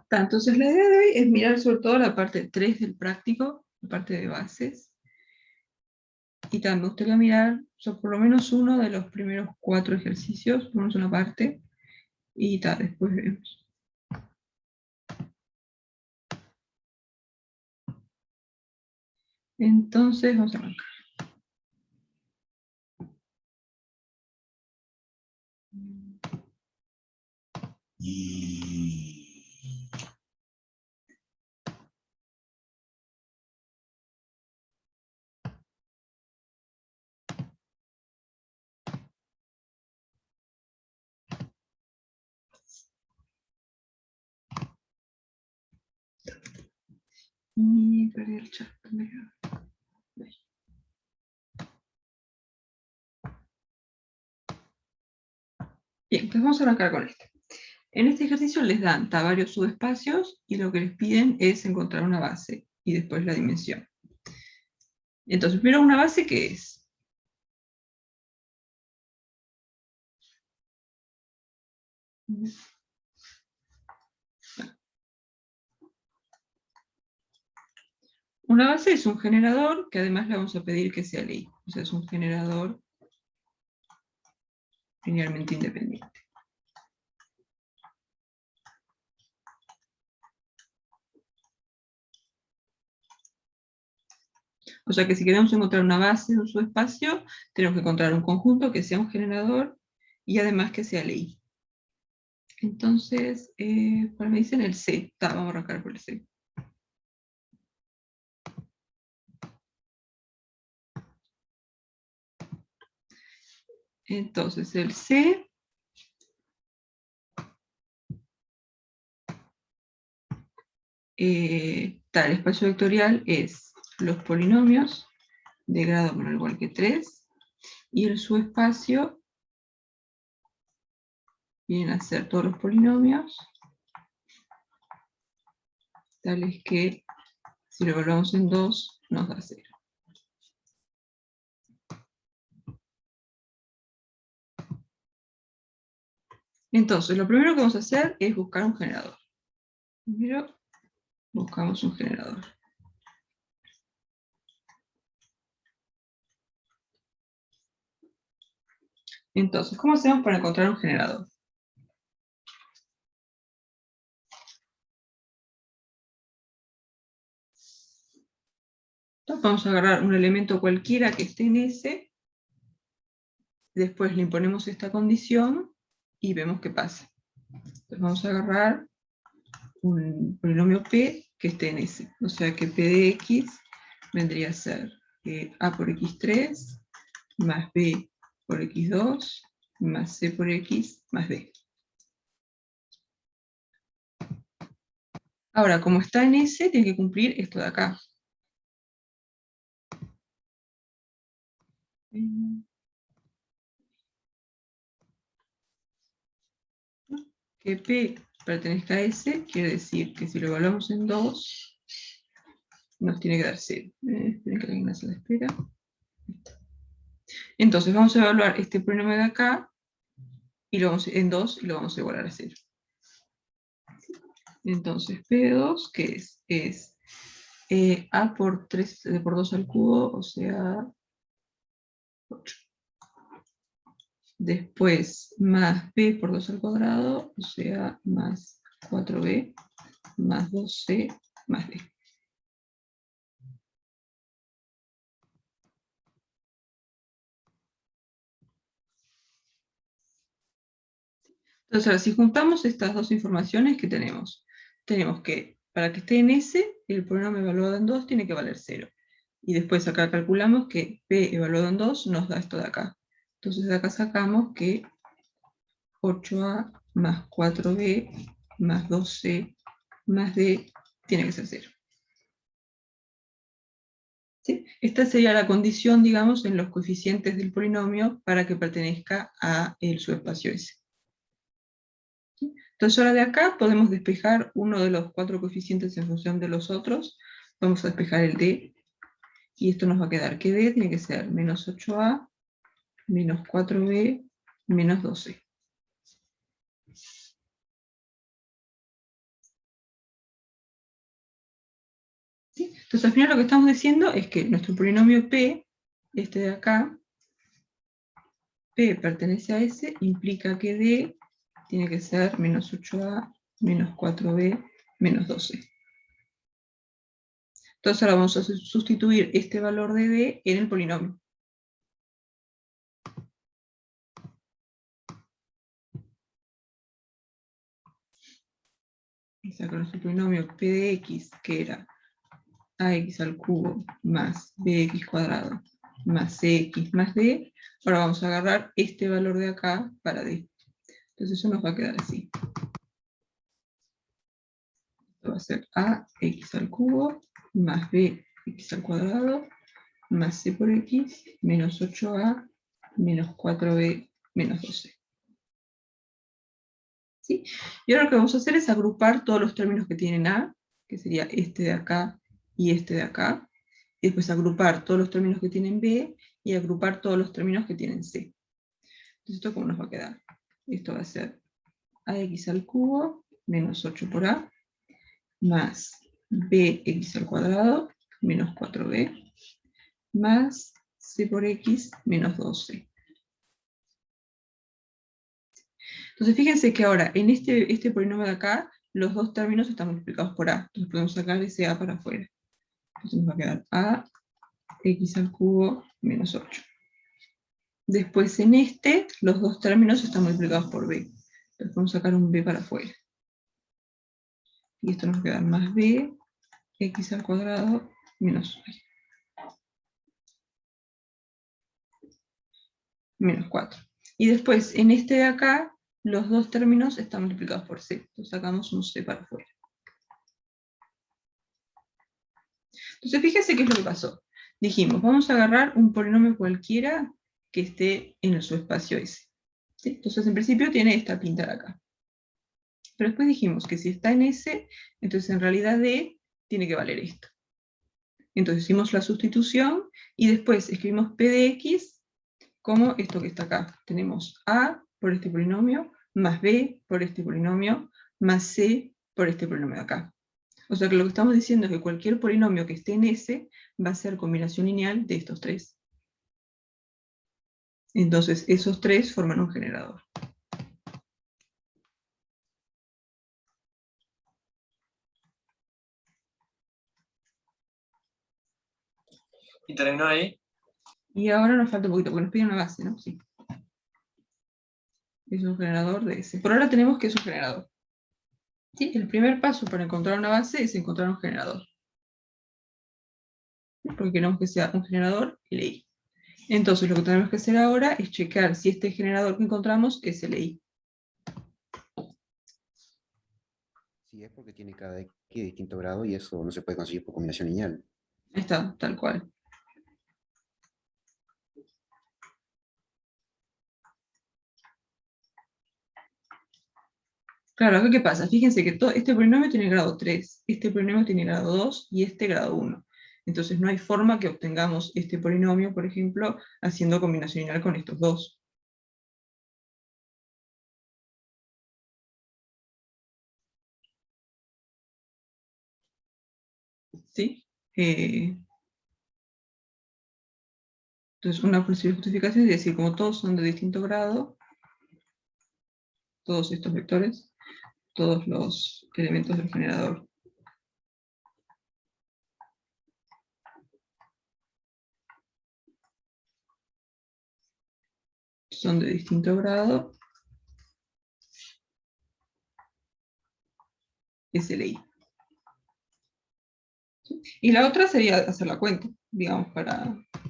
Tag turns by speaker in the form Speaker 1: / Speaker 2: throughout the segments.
Speaker 1: Entonces la idea de hoy es mirar sobre todo la parte 3 del práctico, la parte de bases. Y también me gustaría mirar por lo menos uno de los primeros 4 ejercicios, por lo menos una parte, y después vemos. Entonces vamos a arrancar. Y perdí el chat. Bien, entonces vamos a arrancar con esto. En este ejercicio les dan varios subespacios y lo que les piden es encontrar una base y después la dimensión. Entonces, primero una base, ¿qué es? Una base es un generador que además le vamos a pedir que sea ley. O sea, es un generador linealmente independiente. O sea que si queremos encontrar una base de un subespacio, tenemos que encontrar un conjunto que sea un generador y además que sea ley. Entonces, ¿cuál me dicen? El C. Vamos a arrancar por el C. Entonces, el C el espacio vectorial es los polinomios de grado menor o igual que 3, y el subespacio vienen a ser todos los polinomios, tales que, si lo evaluamos en 2, nos da 0. Entonces, lo primero que vamos a hacer es buscar un generador. Primero, buscamos un generador. Entonces, ¿cómo hacemos para encontrar un generador? Entonces, vamos a agarrar un elemento cualquiera que esté en S, después le imponemos esta condición y vemos qué pasa. Entonces vamos a agarrar un polinomio P que esté en S. O sea que P de X vendría a ser A por X3 más B por X2 más C por X más D. Ahora, como está en S, tiene que cumplir esto de acá. Que P pertenezca a S quiere decir que si lo evaluamos en 2, nos tiene que dar 0. Esperen que alguien hace la espera. Entonces vamos a evaluar este polinomio de acá y lo vamos en 2 y lo vamos a igualar a 0. Entonces P de 2, ¿qué es? Es A por 3 por 2 al cubo, o sea 8. Después más B por 2 al cuadrado, o sea más 4B más 2C más D. Entonces, ahora, si juntamos estas dos informaciones, ¿qué tenemos? Tenemos que, para que esté en S, el polinomio evaluado en 2 tiene que valer 0. Y después acá calculamos que P evaluado en 2 nos da esto de acá. Entonces de acá sacamos que 8A más 4B más 2C más D tiene que ser 0. ¿Sí? Esta sería la condición, digamos, en los coeficientes del polinomio para que pertenezca a el subespacio S. Entonces ahora de acá podemos despejar uno de los 4 coeficientes en función de los otros. Vamos a despejar el D, y esto nos va a quedar que D tiene que ser menos 8A, menos 4B, menos 12. Entonces al final lo que estamos diciendo es que nuestro polinomio P, este de acá, P pertenece a S, implica que D tiene que ser menos 8A, menos 4B, menos 12. Entonces ahora vamos a sustituir este valor de D en el polinomio. O sea, con nuestro polinomio P de X, que era AX al cubo más BX cuadrado más CX más D, ahora vamos a agarrar este valor de acá para D. Entonces eso nos va a quedar así. Esto va a ser AX al cubo más BX al cuadrado más C por X menos 8A menos 4B menos 12. ¿Sí? Y ahora lo que vamos a hacer es agrupar todos los términos que tienen A, que sería este de acá y este de acá, y después agrupar todos los términos que tienen B y agrupar todos los términos que tienen C. Entonces, ¿esto cómo nos va a quedar? Esto va a ser AX al cubo menos 8 por A más BX al cuadrado menos 4B más C por X menos 12. Entonces fíjense que ahora, en este polinomio de acá, los dos términos están multiplicados por A. Entonces podemos sacar ese A para afuera. Entonces nos va a quedar A X al cubo menos 8. Después en este, los dos términos están multiplicados por B. Entonces podemos sacar un B para afuera. Y esto nos va a quedar más B X al cuadrado menos 4. Y después, en este de acá, los dos términos están multiplicados por C. Entonces sacamos un C para afuera. Entonces fíjense qué es lo que pasó. Dijimos, vamos a agarrar un polinomio cualquiera que esté en el subespacio S. ¿Sí? Entonces en principio tiene esta pinta de acá. Pero después dijimos que si está en S, entonces en realidad D tiene que valer esto. Entonces hicimos la sustitución y después escribimos P de X como esto que está acá. Tenemos A por este polinomio, más B por este polinomio, más C por este polinomio de acá. O sea que lo que estamos diciendo es que cualquier polinomio que esté en S va a ser combinación lineal de estos tres. Entonces esos tres forman un generador.
Speaker 2: ¿Y terminó ahí?
Speaker 1: Y ahora nos falta un poquito, porque nos piden una base, ¿no? Sí. Es un generador de S. Por ahora tenemos que es un generador. ¿Sí? El primer paso para encontrar una base es encontrar un generador. Porque queremos que sea un generador LI. Entonces lo que tenemos que hacer ahora es checar si este generador que encontramos es LI.
Speaker 3: Sí, es porque tiene cada X de distinto grado y eso no se puede conseguir por combinación lineal.
Speaker 1: Ahí está, tal cual. Claro, acá ¿qué pasa? Fíjense que este polinomio tiene grado 3, este polinomio tiene grado 2 y este grado 1. Entonces no hay forma que obtengamos este polinomio, por ejemplo, haciendo combinación lineal con estos dos. ¿Sí? Entonces una posible justificación es decir, como todos son de distinto grado, todos estos vectores, todos los elementos del generador son de distinto grado, es LI. Y la otra sería hacer la cuenta, digamos,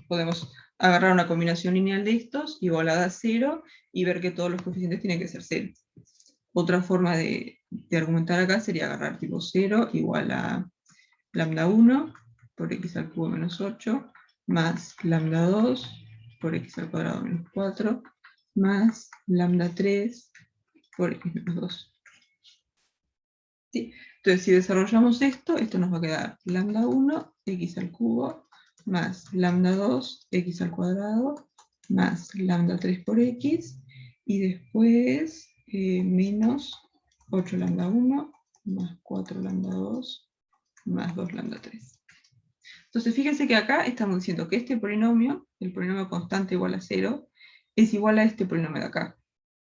Speaker 1: podemos agarrar una combinación lineal de estos, igualada a 0, y ver que todos los coeficientes tienen que ser 0. Otra forma de argumentar acá sería agarrar tipo 0 igual a lambda 1 por x al cubo menos 8, más lambda 2 por x al cuadrado menos 4, más lambda 3 por x menos 2. ¿Sí? Entonces, si desarrollamos esto, esto nos va a quedar lambda 1, x al cubo, más lambda 2, x al cuadrado, más lambda 3 por x, y después menos 8 lambda 1, más 4 lambda 2, más 2 lambda 3. Entonces fíjense que acá estamos diciendo que este polinomio, el polinomio constante igual a 0, es igual a este polinomio de acá.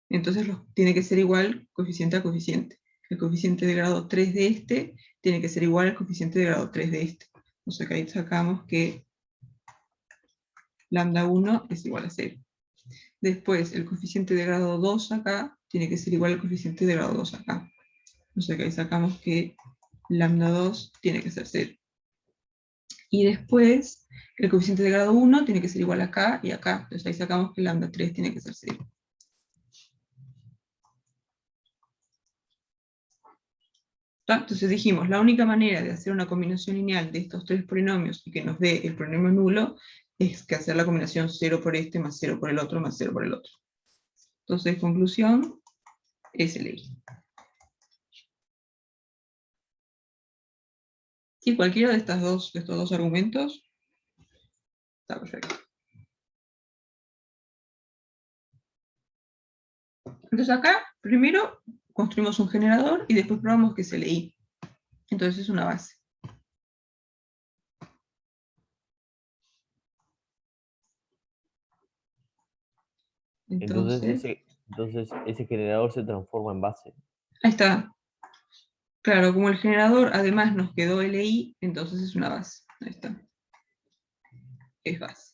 Speaker 1: Entonces tiene que ser igual coeficiente a coeficiente. El coeficiente de grado 3 de este tiene que ser igual al coeficiente de grado 3 de este. Entonces acá ahí sacamos que lambda 1 es igual a 0. Después el coeficiente de grado 2 acá tiene que ser igual al coeficiente de grado 2 acá. Entonces acá ahí sacamos que lambda 2 tiene que ser 0. Y después el coeficiente de grado 1 tiene que ser igual acá y acá. Entonces ahí sacamos que lambda 3 tiene que ser 0. Entonces dijimos, la única manera de hacer una combinación lineal de estos tres polinomios y que nos dé el polinomio nulo es que hacer la combinación 0 por este más 0 por el otro más 0 por el otro. Entonces, conclusión, es ley. Y cualquiera de estos dos argumentos está perfecto. Entonces acá, primero construimos un generador y después probamos que es LI. Entonces es una base.
Speaker 4: Entonces ese generador se transforma en base.
Speaker 1: Ahí está. Claro, como el generador además nos quedó LI, entonces es una base. Ahí está. Es base.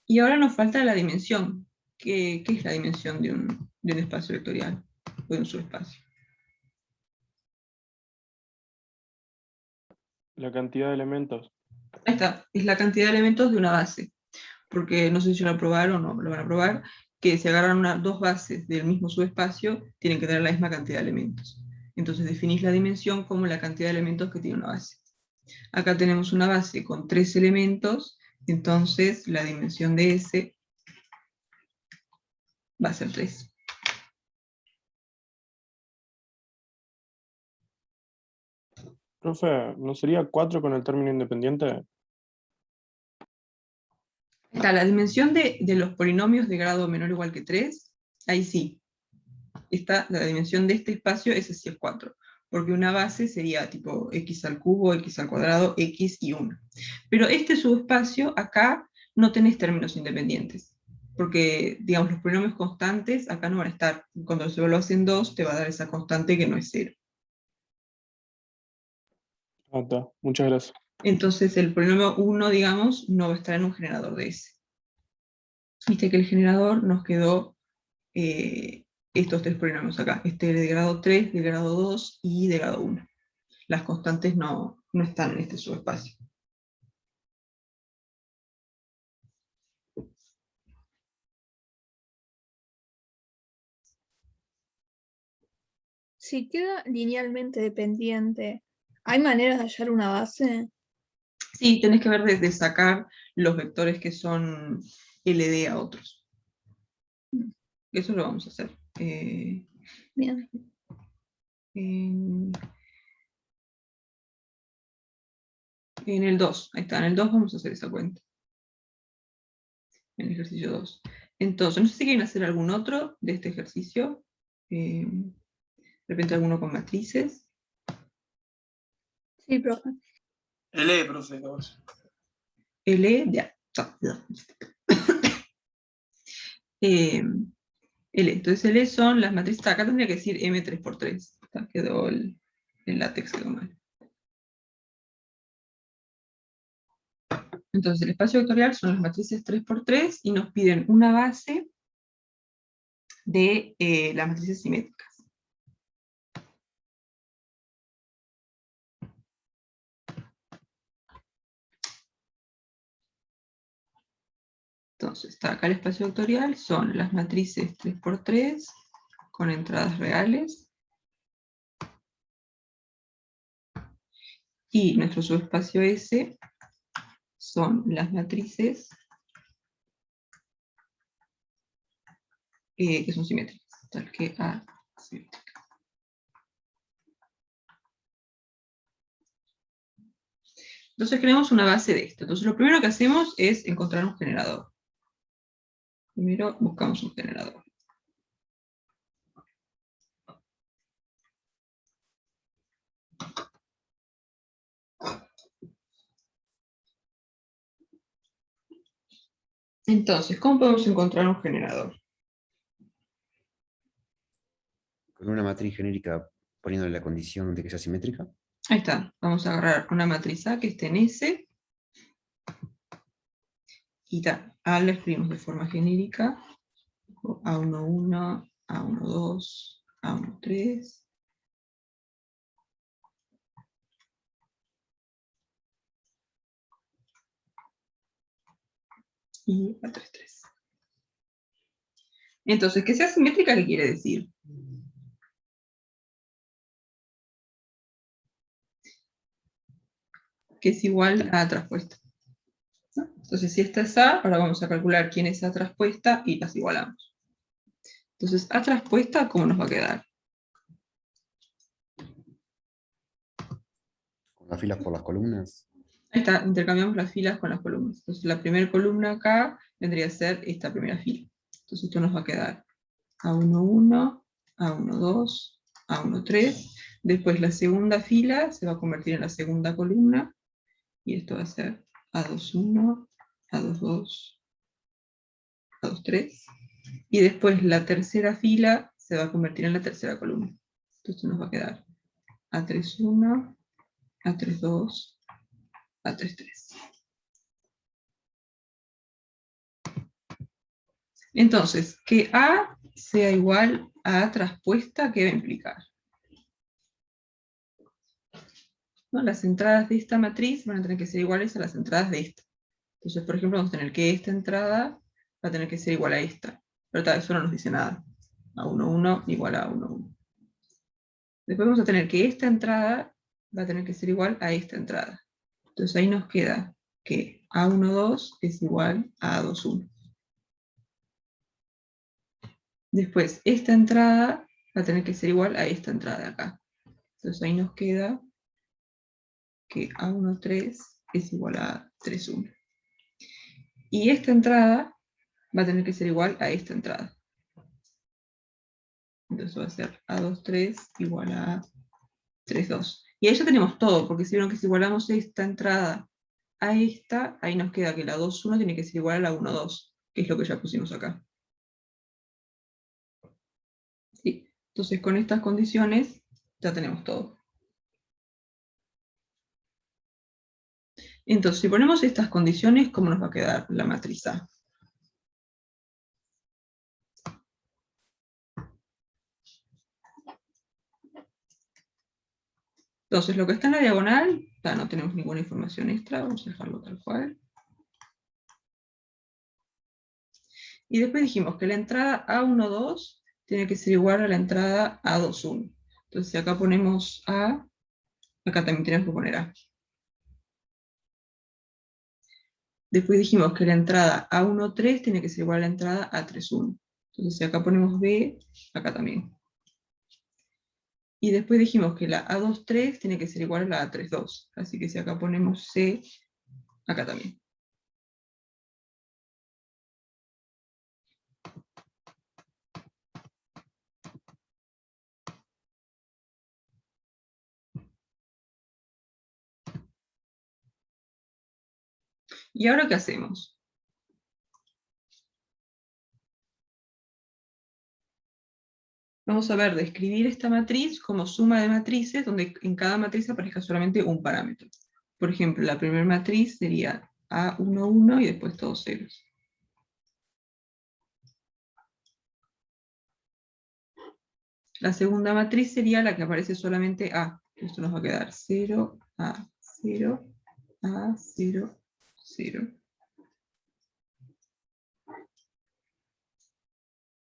Speaker 1: Y ahora nos falta la dimensión. ¿Qué es la dimensión de un espacio vectorial? O de un subespacio.
Speaker 5: La cantidad de elementos.
Speaker 1: Ahí está. Es la cantidad de elementos de una base. Porque no sé si lo probaron o no lo van a probar, que si agarran dos bases del mismo subespacio, tienen que tener la misma cantidad de elementos. Entonces definís la dimensión como la cantidad de elementos que tiene una base. Acá tenemos una base con 3 elementos, entonces la dimensión de S va a ser 3.
Speaker 5: Profe, ¿no sería 4 con el término independiente?
Speaker 1: Está la dimensión de los polinomios de grado menor o igual que 3, ahí sí. Está la dimensión de este espacio, ese sí es 4. Porque una base sería tipo x al cubo, x al cuadrado, x y 1. Pero este subespacio, acá no tenés términos independientes. Porque, digamos, los polinomios constantes acá no van a estar. Cuando se lo hacen 2, te va a dar esa constante que no es 0.
Speaker 5: Ah, está. Muchas gracias.
Speaker 1: Entonces el polinomio 1, digamos, no va a estar en un generador de S. Viste que el generador nos quedó estos tres polinomios acá. Este de grado 3, de grado 2 y de grado 1. Las constantes no están en este subespacio.
Speaker 6: Si queda linealmente dependiente, ¿hay maneras de hallar una base?
Speaker 1: Sí, tenés que ver desde sacar los vectores que son LD a otros. Eso lo vamos a hacer.
Speaker 6: Bien.
Speaker 1: En el 2, ahí está, en el 2 vamos a hacer esa cuenta. En el ejercicio 2. Entonces, no sé si quieren hacer algún otro de este ejercicio. De repente alguno con matrices.
Speaker 6: Sí, profe.
Speaker 2: L, profe, dos.
Speaker 1: L, ya. L, entonces L son las matrices, acá tendría que decir M3×3. Quedó el látex, quedó mal. Entonces el espacio vectorial son las matrices 3×3 y nos piden una base de las matrices simétricas. Entonces, está acá el espacio vectorial, son las matrices 3×3 con entradas reales. Y nuestro subespacio S son las matrices que son simétricas, tal que A simétrica. Entonces creamos una base de esto. Entonces lo primero que hacemos es encontrar un generador. Primero buscamos un generador. Entonces, ¿cómo podemos encontrar un generador?
Speaker 3: Con una matriz genérica poniéndole la condición de que sea simétrica.
Speaker 1: Ahí está. Vamos a agarrar una matriz A que esté en S. Y A la escribimos de forma genérica. A11, A12, A13. Y A33. Entonces, que sea simétrica, ¿qué quiere decir? Que es igual a A traspuesta, ¿no? Entonces, si esta es A, ahora vamos a calcular quién es A traspuesta y las igualamos. Entonces, A traspuesta, ¿cómo nos va a quedar?
Speaker 3: Con las filas por las columnas.
Speaker 1: Ahí está, intercambiamos las filas con las columnas. Entonces, la primera columna acá vendría a ser esta primera fila. Entonces, esto nos va a quedar A11, A12, A13. Después, la segunda fila se va a convertir en la segunda columna. Y esto va a ser A21, A22, A23. Y después la tercera fila se va a convertir en la tercera columna. Entonces nos va a quedar A31, A32, A33. Entonces, que A sea igual a A traspuesta, ¿qué va a implicar? ¿No? Las entradas de esta matriz van a tener que ser iguales a las entradas de esta. Entonces, por ejemplo, vamos a tener que esta entrada va a tener que ser igual a esta. Pero tal, eso no nos dice nada. A11 igual a A11. Después vamos a tener que esta entrada va a tener que ser igual a esta entrada. Entonces ahí nos queda que A12 es igual a A21. Después, esta entrada va a tener que ser igual a esta entrada de acá. Entonces ahí nos queda que A13 es igual a A31. Y esta entrada va a tener que ser igual a esta entrada. Entonces va a ser A23 igual a A32. Y ahí ya tenemos todo, porque si vieron que si igualamos esta entrada a esta, ahí nos queda que la 2,1 tiene que ser igual a la 1,2, que es lo que ya pusimos acá. ¿Sí? Entonces con estas condiciones ya tenemos todo. Entonces si ponemos estas condiciones, ¿cómo nos va a quedar la matriz A? Entonces lo que está en la diagonal, ya no tenemos ninguna información extra, vamos a dejarlo tal cual. Y después dijimos que la entrada A12 tiene que ser igual a la entrada A21. Entonces si acá ponemos A, acá también tenemos que poner A. Después dijimos que la entrada A13 tiene que ser igual a la entrada A31. Entonces si acá ponemos B, acá también. Y después dijimos que la A23 tiene que ser igual a la A32. Así que si acá ponemos C, acá también. ¿Y ahora qué hacemos? Vamos a ver de escribir esta matriz como suma de matrices, donde en cada matriz aparezca solamente un parámetro. Por ejemplo, la primera matriz sería A11 y después todos ceros. La segunda matriz sería la que aparece solamente A. Esto nos va a quedar 0, A, 0, A, 0, 0.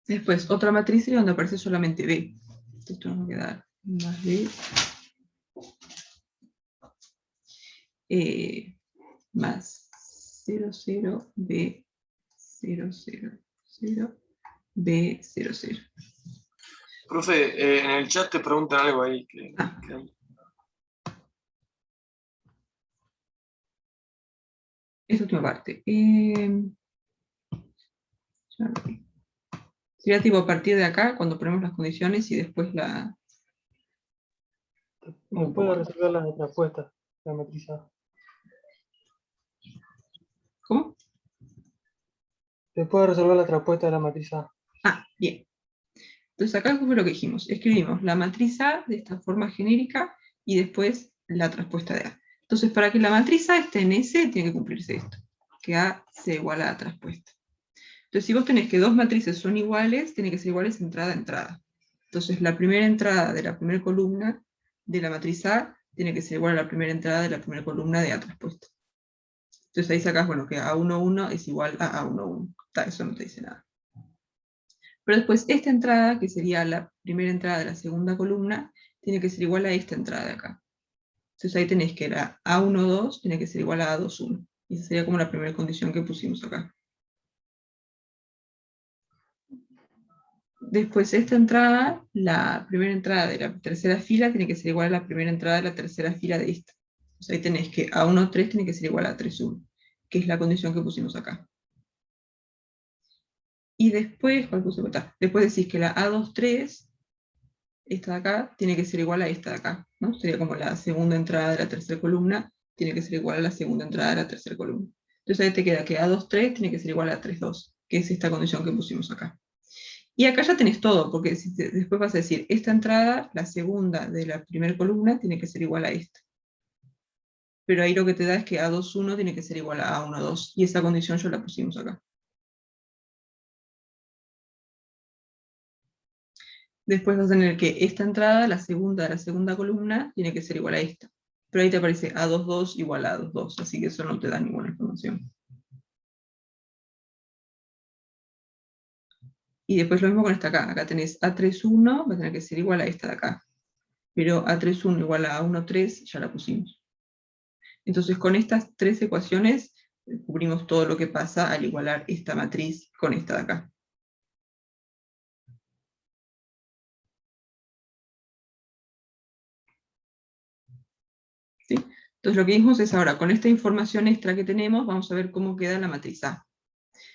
Speaker 1: Después, otra matriz sería donde aparece solamente B. Esto nos va a quedar más B, más 0, 0, B, 0, 0, 0, B, 0, 0.
Speaker 2: Profe, en el chat te preguntan algo ahí.
Speaker 1: Esta última parte. Sería tipo a partir de acá, cuando ponemos las condiciones y después la...
Speaker 7: Después de resolver las respuestas, la matriz A.
Speaker 1: ¿Cómo?
Speaker 7: Después de resolver la traspuesta de la matriz A.
Speaker 1: Ah, bien. Entonces acá fue lo que dijimos. Escribimos la matriz A de esta forma genérica y después la traspuesta de A. Entonces para que la matriz A esté en S, tiene que cumplirse esto. Que A sea igual a la traspuesta. Entonces si vos tenés que dos matrices son iguales, tiene que ser iguales entrada a entrada. Entonces la primera entrada de la primera columna de la matriz A tiene que ser igual a la primera entrada de la primera columna de A traspuesta. Entonces ahí sacás, bueno, que A11 es igual a A11. Eso no te dice nada. Pero después esta entrada, que sería la primera entrada de la segunda columna, tiene que ser igual a esta entrada de acá. Entonces ahí tenés que la A12 tiene que ser igual a A21. Y esa sería como la primera condición que pusimos acá. Después esta entrada, la primera entrada de la tercera fila tiene que ser igual a la primera entrada de la tercera fila de esta. Entonces ahí tenés que A13 tiene que ser igual a A31, que es la condición que pusimos acá. Y después, ¿cuál puse? Después decís que la A23, esta de acá, tiene que ser igual a esta de acá, ¿no? Sería como la segunda entrada de la tercera columna, tiene que ser igual a la segunda entrada de la tercera columna. Entonces ahí te queda que A23 tiene que ser igual a A32, que es esta condición que pusimos acá. Y acá ya tenés todo, porque después vas a decir, esta entrada, la segunda de la primera columna, tiene que ser igual a esta. Pero ahí lo que te da es que A21 tiene que ser igual a A12, y esa condición ya la pusimos acá. Después vas a tener que esta entrada, la segunda de la segunda columna, tiene que ser igual a esta. Pero ahí te aparece A22 igual a A22, así que eso no te da ninguna información. Y después lo mismo con esta acá. Acá tenés A31, va a tener que ser igual a esta de acá. Pero A31 igual a A13, ya la pusimos. Entonces con estas tres ecuaciones cubrimos todo lo que pasa al igualar esta matriz con esta de acá. ¿Sí? Entonces lo que dijimos es ahora, con esta información extra que tenemos, vamos a ver cómo queda la matriz A.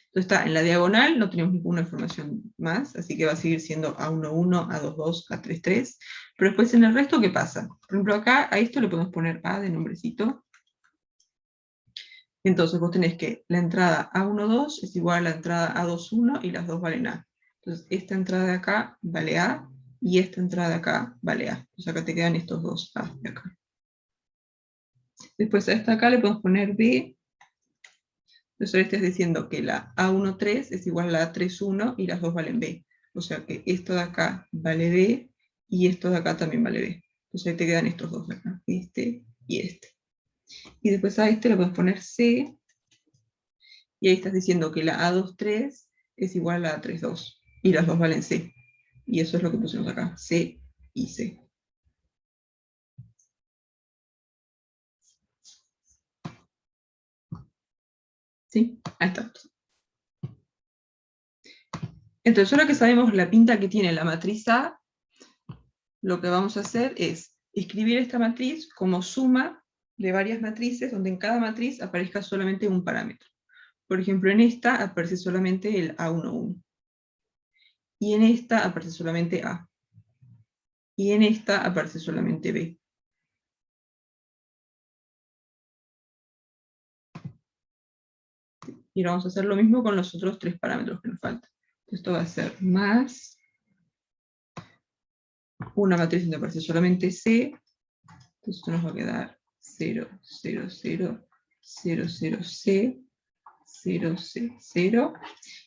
Speaker 1: Entonces está en la diagonal, no tenemos ninguna información más, así que va a seguir siendo A11, A22, A33, pero después en el resto, ¿qué pasa? Por ejemplo acá, a esto le podemos poner A de nombrecito. Entonces vos tenés que la entrada A12 es igual a la entrada A21 y las dos valen A. Entonces esta entrada de acá vale A, y esta entrada de acá vale A. Entonces acá te quedan estos dos A de acá. Después a esta acá le podemos poner B. Entonces ahora estás diciendo que la A13 es igual a la A31 y las dos valen B. O sea que esto de acá vale B y esto de acá también vale B. Entonces ahí te quedan estos dos de acá, este y este. Y después a este le podemos poner C, y ahí estás diciendo que la A23 es igual a la A32 y las dos valen C. Y eso es lo que pusimos acá, C y C. ¿Sí? Ahí está. Entonces, ahora que sabemos la pinta que tiene la matriz A, lo que vamos a hacer es escribir esta matriz como suma de varias matrices, donde en cada matriz aparezca solamente un parámetro. Por ejemplo, en esta aparece solamente el A11. Y en esta aparece solamente A. Y en esta aparece solamente B. Y ahora vamos a hacer lo mismo con los otros tres parámetros que nos faltan. Esto va a ser más una matriz donde aparece solamente C. Entonces esto nos va a quedar 0, 0, 0, 0, 0, C, 0, C, 0.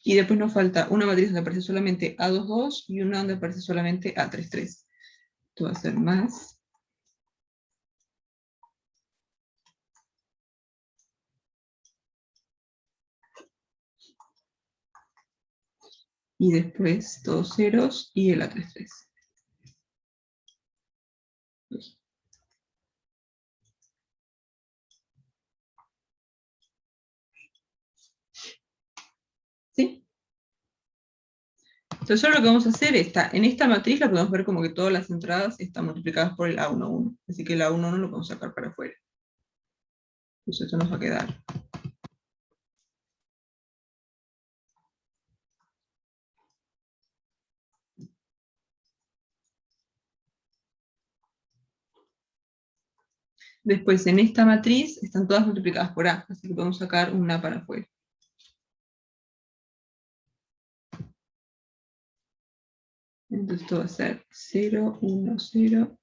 Speaker 1: Y después nos falta una matriz donde aparece solamente A22 y una donde aparece solamente A33. Esto va a ser más. Y después todos ceros y el A33. ¿Sí? Entonces ahora lo que vamos a hacer es, en esta matriz la podemos ver como que todas las entradas están multiplicadas por el A11. Así que el A11 lo podemos sacar para afuera. Entonces esto nos va a quedar. Después en esta matriz están todas multiplicadas por A, así que podemos sacar una para afuera. Entonces esto va a ser 0, 1, 0.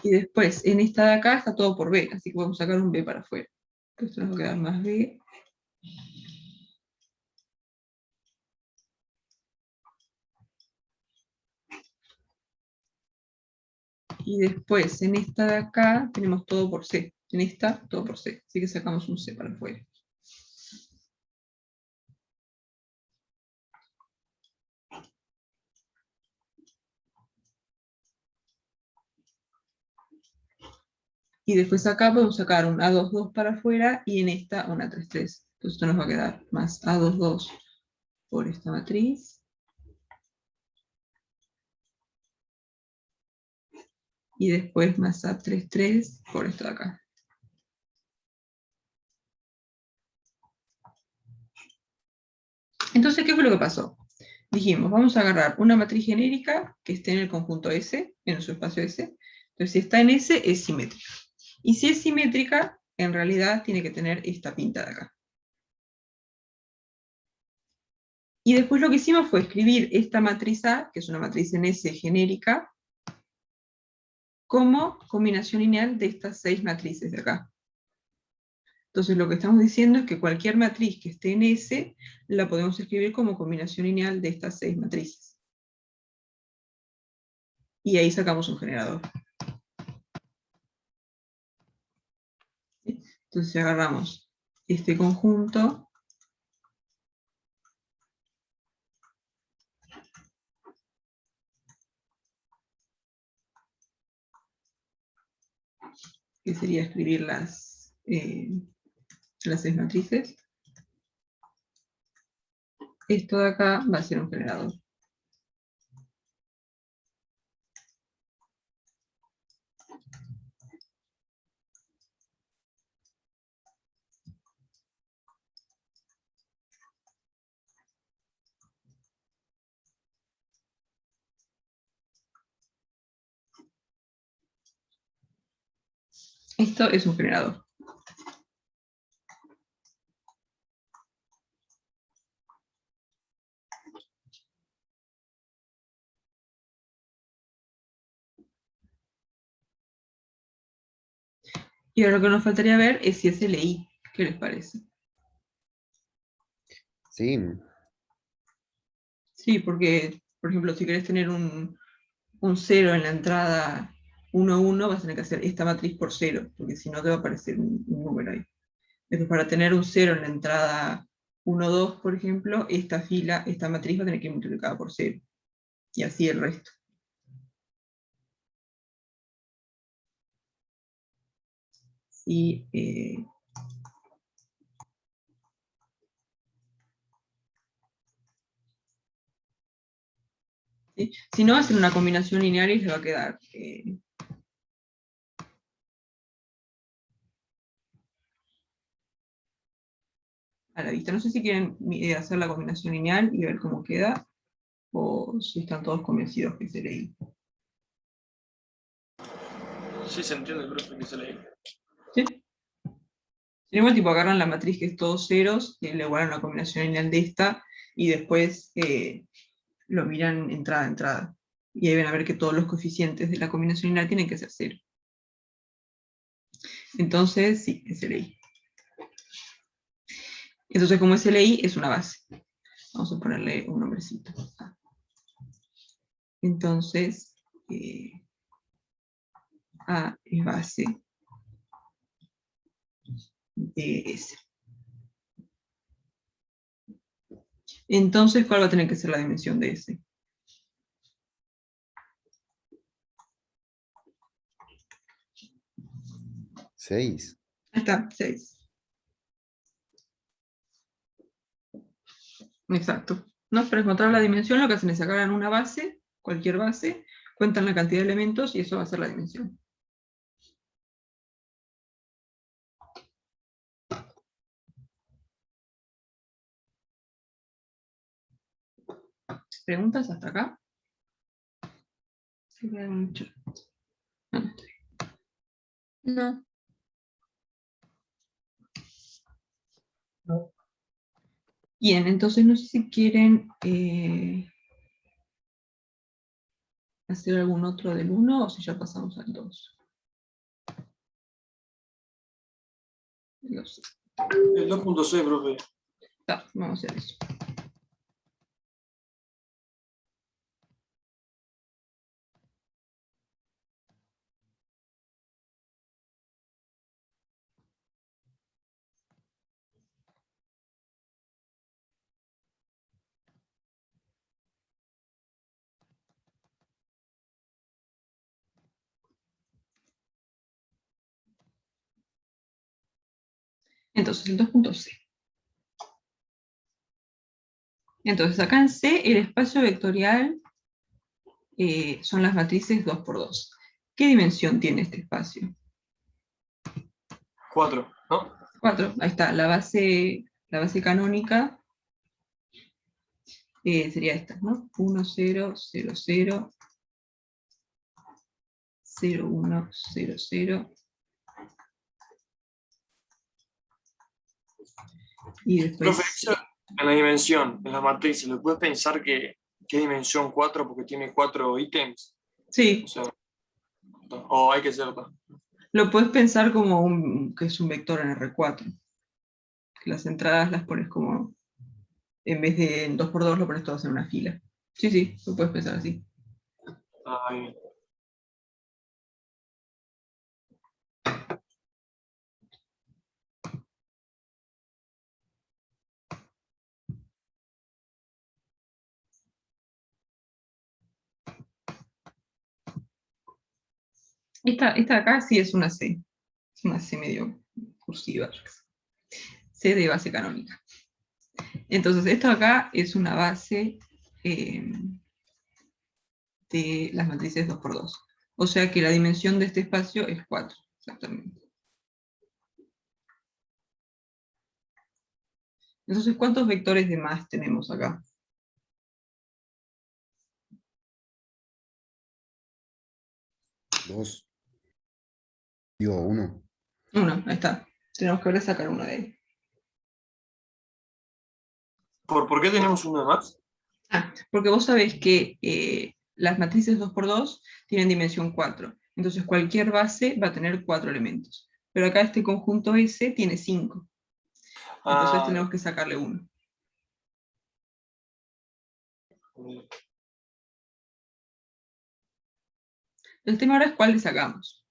Speaker 1: Y después, en esta de acá está todo por B, así que podemos sacar un B para afuera. Entonces esto nos va a quedar más B. Y después, en esta de acá, tenemos todo por C. En esta, todo por C. Así que sacamos un C para afuera. Y después acá podemos sacar un A22 para afuera y en esta un A33. Entonces esto nos va a quedar más A22 por esta matriz. Y después más A33 por esto de acá. Entonces, ¿qué fue lo que pasó? Dijimos, vamos a agarrar una matriz genérica que esté en el conjunto S, en su espacio S. Entonces, si está en S, es simétrica. Y si es simétrica, en realidad tiene que tener esta pinta de acá. Y después lo que hicimos fue escribir esta matriz A, que es una matriz en S genérica, como combinación lineal de estas 6 matrices de acá. Entonces lo que estamos diciendo es que cualquier matriz que esté en S, la podemos escribir como combinación lineal de estas 6 matrices. Y ahí sacamos un generador. ¿Sí? Entonces agarramos este conjunto, que sería escribir las 6 matrices. Esto de acá va a ser un generador. Esto es un generador. Y ahora lo que nos faltaría ver es si es LI. ¿Qué les parece?
Speaker 3: Sí,
Speaker 1: Sí, porque, por ejemplo, si querés tener un 0 en la entrada 1, 1, vas a tener que hacer esta matriz por 0, porque si no te va a aparecer un número ahí. Después, para tener un 0 en la entrada 1, 2, por ejemplo, esta fila, esta matriz va a tener que ir multiplicada por 0. Y así el resto. Y, ¿sí? Si no, hacen una combinación lineal y les va a quedar a la vista. No sé si quieren hacer la combinación lineal y ver cómo queda, o si están todos convencidos que se leí.
Speaker 2: Sí, se entiende, profe, que se leí.
Speaker 1: ¿Sí? Si no, igual tipo agarran la matriz que es todos ceros, y le igualan la combinación lineal de esta, y después lo miran entrada a entrada. Y ahí van a ver que todos los coeficientes de la combinación lineal tienen que ser 0. Entonces, sí, es LI. Entonces, como es LI, es una base. Vamos a ponerle un nombrecito. Entonces, A es base de S. Entonces, ¿cuál va a tener que ser la dimensión de S?
Speaker 3: seis.
Speaker 1: Ahí está, 6. Exacto. ¿No? Para encontrar la dimensión lo que hacen es sacar una base, cualquier base, cuentan la cantidad de elementos y eso va a ser la dimensión. ¿Preguntas hasta acá? Sí, hay mucho.
Speaker 6: No.
Speaker 7: No.
Speaker 1: Bien, entonces no sé si quieren hacer algún otro del 1 o si ya pasamos al 2. No sé.
Speaker 2: El 2.6, profe.
Speaker 1: Vamos a hacer eso. Entonces, el 2.c. Entonces, acá en C, el espacio vectorial son las matrices 2×2. ¿Qué dimensión tiene este espacio?
Speaker 2: 4, ¿no?
Speaker 1: 4. Ahí está, la base canónica sería esta, ¿no? 1, 0, 0, 0, 0, 1, 0, 0. Y después...
Speaker 2: Profe, eso en la dimensión, en las matrices, ¿lo puedes pensar que es dimensión 4 porque tiene 4 ítems?
Speaker 1: Sí,
Speaker 2: O sea, o hay que ser...
Speaker 1: lo puedes pensar como que es un vector en R4. Que las entradas las pones como, en vez de en 2×2, lo pones todos en una fila. Sí, sí, lo puedes pensar así.
Speaker 2: Ay,
Speaker 1: Esta de acá sí es una C. Es una C medio cursiva. Yo qué sé. C de base canónica. Entonces, esto de acá es una base de las matrices 2×2. O sea que la dimensión de este espacio es 4, exactamente. Entonces, ¿cuántos vectores de más tenemos acá?
Speaker 3: Dos. Digo, uno.
Speaker 1: 1, ahí está. Tenemos que ahora sacar uno de ahí.
Speaker 2: ¿Por qué tenemos uno de más?
Speaker 1: Porque vos sabés que las matrices 2×2 tienen dimensión 4. Entonces cualquier base va a tener 4 elementos. Pero acá este conjunto S tiene 5. Entonces
Speaker 2: Ah,
Speaker 1: tenemos que sacarle 1. El tema ahora es cuál le sacamos.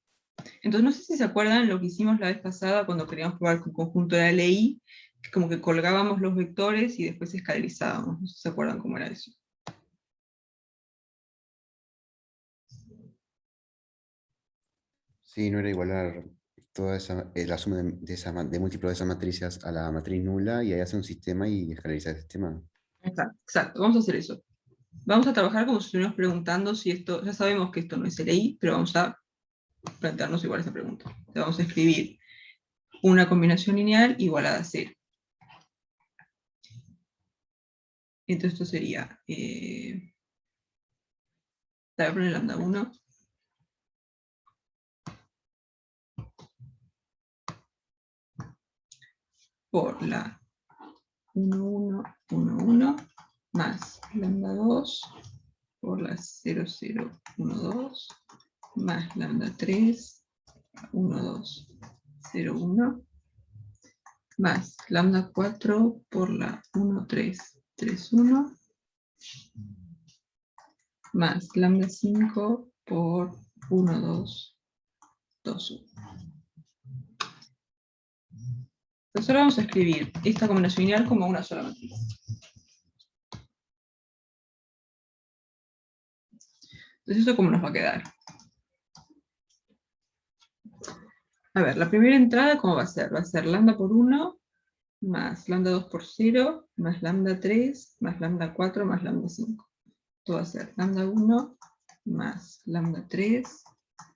Speaker 1: Entonces no sé si se acuerdan lo que hicimos la vez pasada cuando queríamos probar con conjunto de la ley, que como que colgábamos los vectores y después escalarizábamos. No sé si se acuerdan cómo era eso.
Speaker 3: Sí, no era igualar toda esa, la suma de múltiplos de esas matrices a la matriz nula y ahí hacer un sistema y escalarizar el sistema.
Speaker 1: Exacto, vamos a hacer eso. Vamos a trabajar como si estuviéramos preguntando si esto, ya sabemos que esto no es LI, pero vamos a plantearnos igual esa pregunta. Entonces vamos a escribir una combinación lineal igualada a 0. Entonces esto sería, voy a poner lambda 1, por la 1, 1, 1, 1, más lambda 2, por la 0, 0, 1, 2, más lambda 3, 1, 2, 0, 1, más lambda 4 por la 1, 3, 3, 1, más lambda 5 por 1, 2, 2, 1. Entonces ahora vamos a escribir esta combinación lineal como una sola matriz. Entonces eso cómo nos va a quedar. A ver, la primera entrada ¿cómo va a ser? Va a ser lambda por 1, más lambda 2 por 0, más lambda 3, más lambda 4, más lambda 5. Esto va a ser lambda 1, más lambda 3,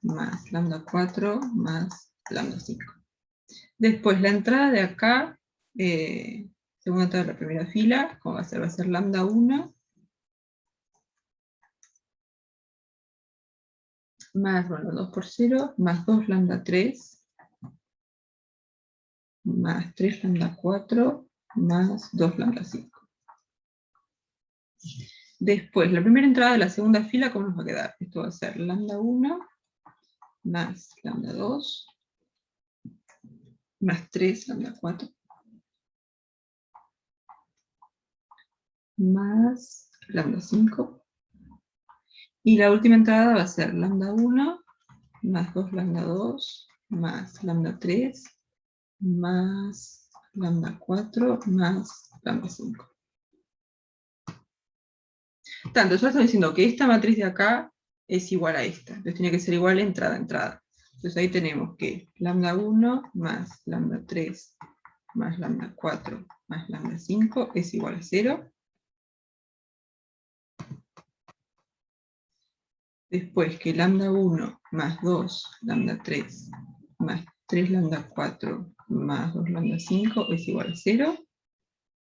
Speaker 1: más lambda 4, más lambda 5. Después la entrada de acá, segunda entrada de la primera fila, ¿cómo va a ser? Va a ser lambda 1, más, bueno, 2 por 0, más 2 lambda 3, más 3 lambda 4, más 2 lambda 5. Después, la primera entrada de la segunda fila, ¿cómo nos va a quedar? Esto va a ser lambda 1 más lambda 2 más 3 lambda 4 más lambda 5. Y la última entrada va a ser lambda 1 más 2 lambda 2 más lambda 3 más lambda 4 más lambda 5. Tanto, yo estoy diciendo que esta matriz de acá es igual a esta. Entonces tiene que ser igual entrada a entrada. Entonces ahí tenemos que lambda 1 más lambda 3 más lambda 4 más lambda 5 es igual a 0. Después que lambda 1 más 2 lambda 3 más 3 lambda 4 más 2 lambda 5 es igual a 0.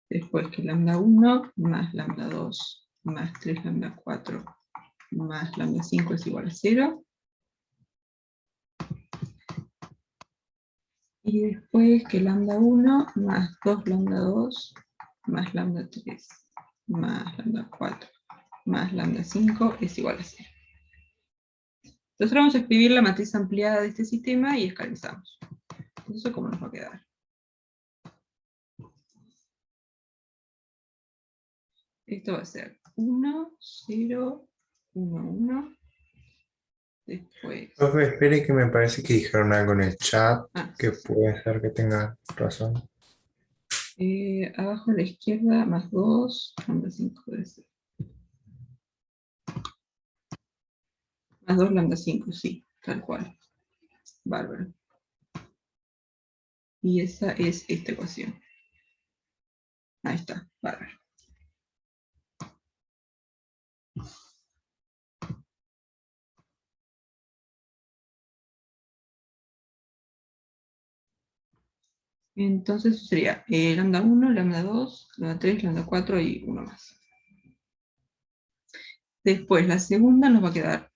Speaker 1: Después que lambda 1 más lambda 2 más 3 lambda 4 más lambda 5 es igual a 0. Y después que lambda 1 más 2 lambda 2 más lambda 3 más lambda 4 más lambda 5 es igual a 0. Entonces vamos a escribir la matriz ampliada de este sistema y escalonizamos. Entonces, ¿cómo nos va a quedar? Esto va a ser 1, 0, 1, 1. Después...
Speaker 8: Profe, espere que me parece que dijeron algo en el chat que
Speaker 1: sí.
Speaker 8: puede ser que tenga razón.
Speaker 1: Abajo a la izquierda, más 2, lambda 5 debe ser. Más 2 lambda 5, sí, tal cual. Bárbaro. Y esa es esta ecuación. Ahí está, bárbaro. Entonces sería lambda 1, lambda 2, lambda 3, lambda 4 y 1 más. Después la segunda nos va a quedar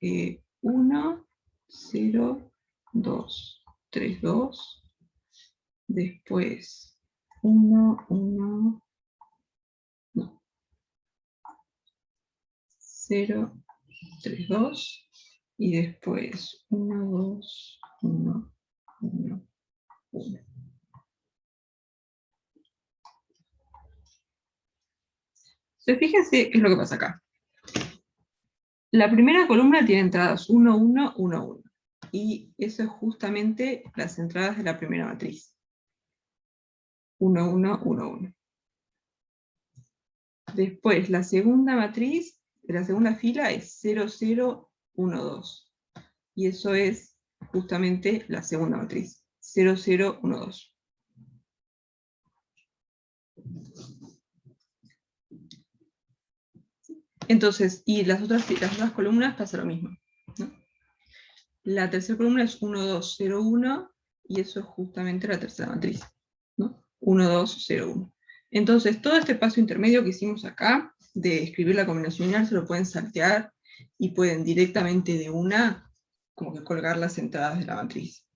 Speaker 1: 1, 0, 2, 3, 2. Después 1, 1, no. 0, 3, 2. Y después 1, 2, 1, 1, 1. Entonces fíjense qué es lo que pasa acá. La primera columna tiene entradas 1, 1, 1, 1. Y eso es justamente las entradas de la primera matriz. 1, 1, 1, 1. Después, la segunda matriz, de la segunda fila es 0, 0, 1, 2. Y eso es justamente la segunda matriz. 0, 0, 1, 2. Entonces, y las otras columnas pasa lo mismo, ¿no? La tercera columna es 1, 2, 0, 1, y eso es justamente la tercera matriz, ¿no? 1, 2, 0, 1. Entonces, todo este paso intermedio que hicimos acá, de escribir la combinación lineal, se lo pueden saltear, y pueden directamente de una, como que colgar las entradas de la matriz.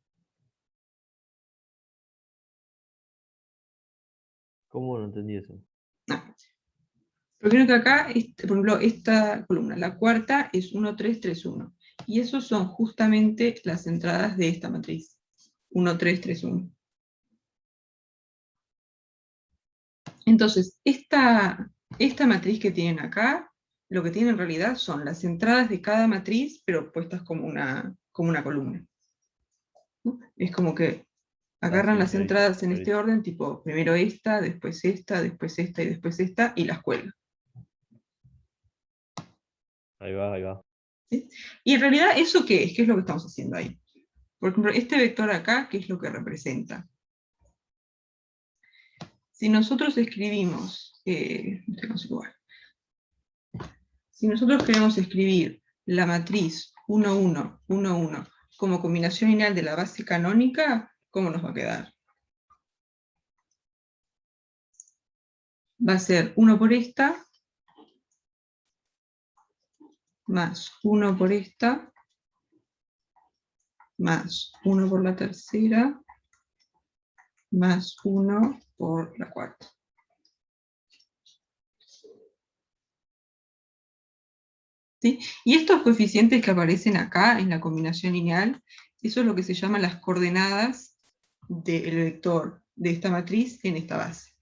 Speaker 4: ¿Cómo no entendí eso?
Speaker 1: Primero que acá, por ejemplo, esta columna, la cuarta es 1, 3, 3, 1. Y esos son justamente las entradas de esta matriz. 1, 3, 3, 1. Entonces, esta matriz que tienen acá, lo que tiene en realidad son las entradas de cada matriz, pero puestas como una columna, ¿no? Es como que agarran
Speaker 4: sí,
Speaker 1: las entradas en este
Speaker 4: clarito.
Speaker 1: orden, tipo, primero esta, después esta, después esta y después esta, y las cuelgan.
Speaker 4: Ahí va, ahí va.
Speaker 1: ¿Sí? Y en realidad, ¿eso qué es? ¿Qué es lo que estamos haciendo ahí? Por ejemplo, este vector acá, ¿qué es lo que representa? Si nosotros escribimos, si nosotros queremos escribir la matriz 1, 1, 1, 1 como combinación lineal de la base canónica, ¿cómo nos va a quedar? Va a ser 1 por esta, más 1 por esta, más 1 por la tercera, más 1 por la cuarta. ¿sí? Y estos coeficientes que aparecen acá en la combinación lineal, eso es lo que se llaman las coordenadas del vector de esta matriz en esta base.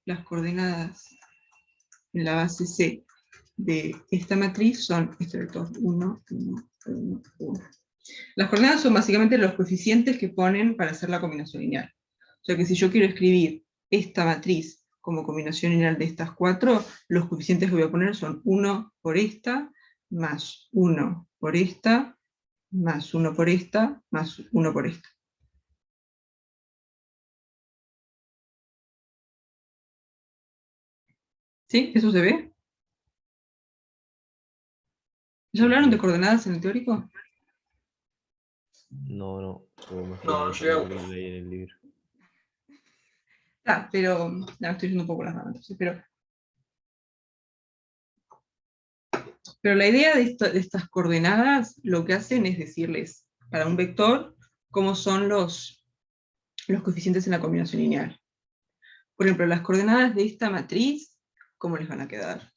Speaker 1: Las coordenadas en la base C de esta matriz son este vector 1, 1, 1, 1. Las coordenadas son básicamente los coeficientes que ponen para hacer la combinación lineal. O sea que si yo quiero escribir esta matriz como combinación lineal de estas cuatro, los coeficientes que voy a poner son 1 por esta, más 1 por esta, más 1 por esta, más 1 por esta. ¿Sí? ¿Eso se ve? ¿Ya hablaron de coordenadas en el teórico?
Speaker 4: No, pero me
Speaker 2: No,
Speaker 4: estoy
Speaker 2: no
Speaker 4: lo que leí en el libro.
Speaker 1: Pero, no, estoy yendo un poco las ramas, pero la idea de estas coordenadas lo que hacen es decirles, para un vector, cómo son los coeficientes en la combinación lineal. Por ejemplo, las coordenadas de esta matriz, ¿cómo les van a quedar?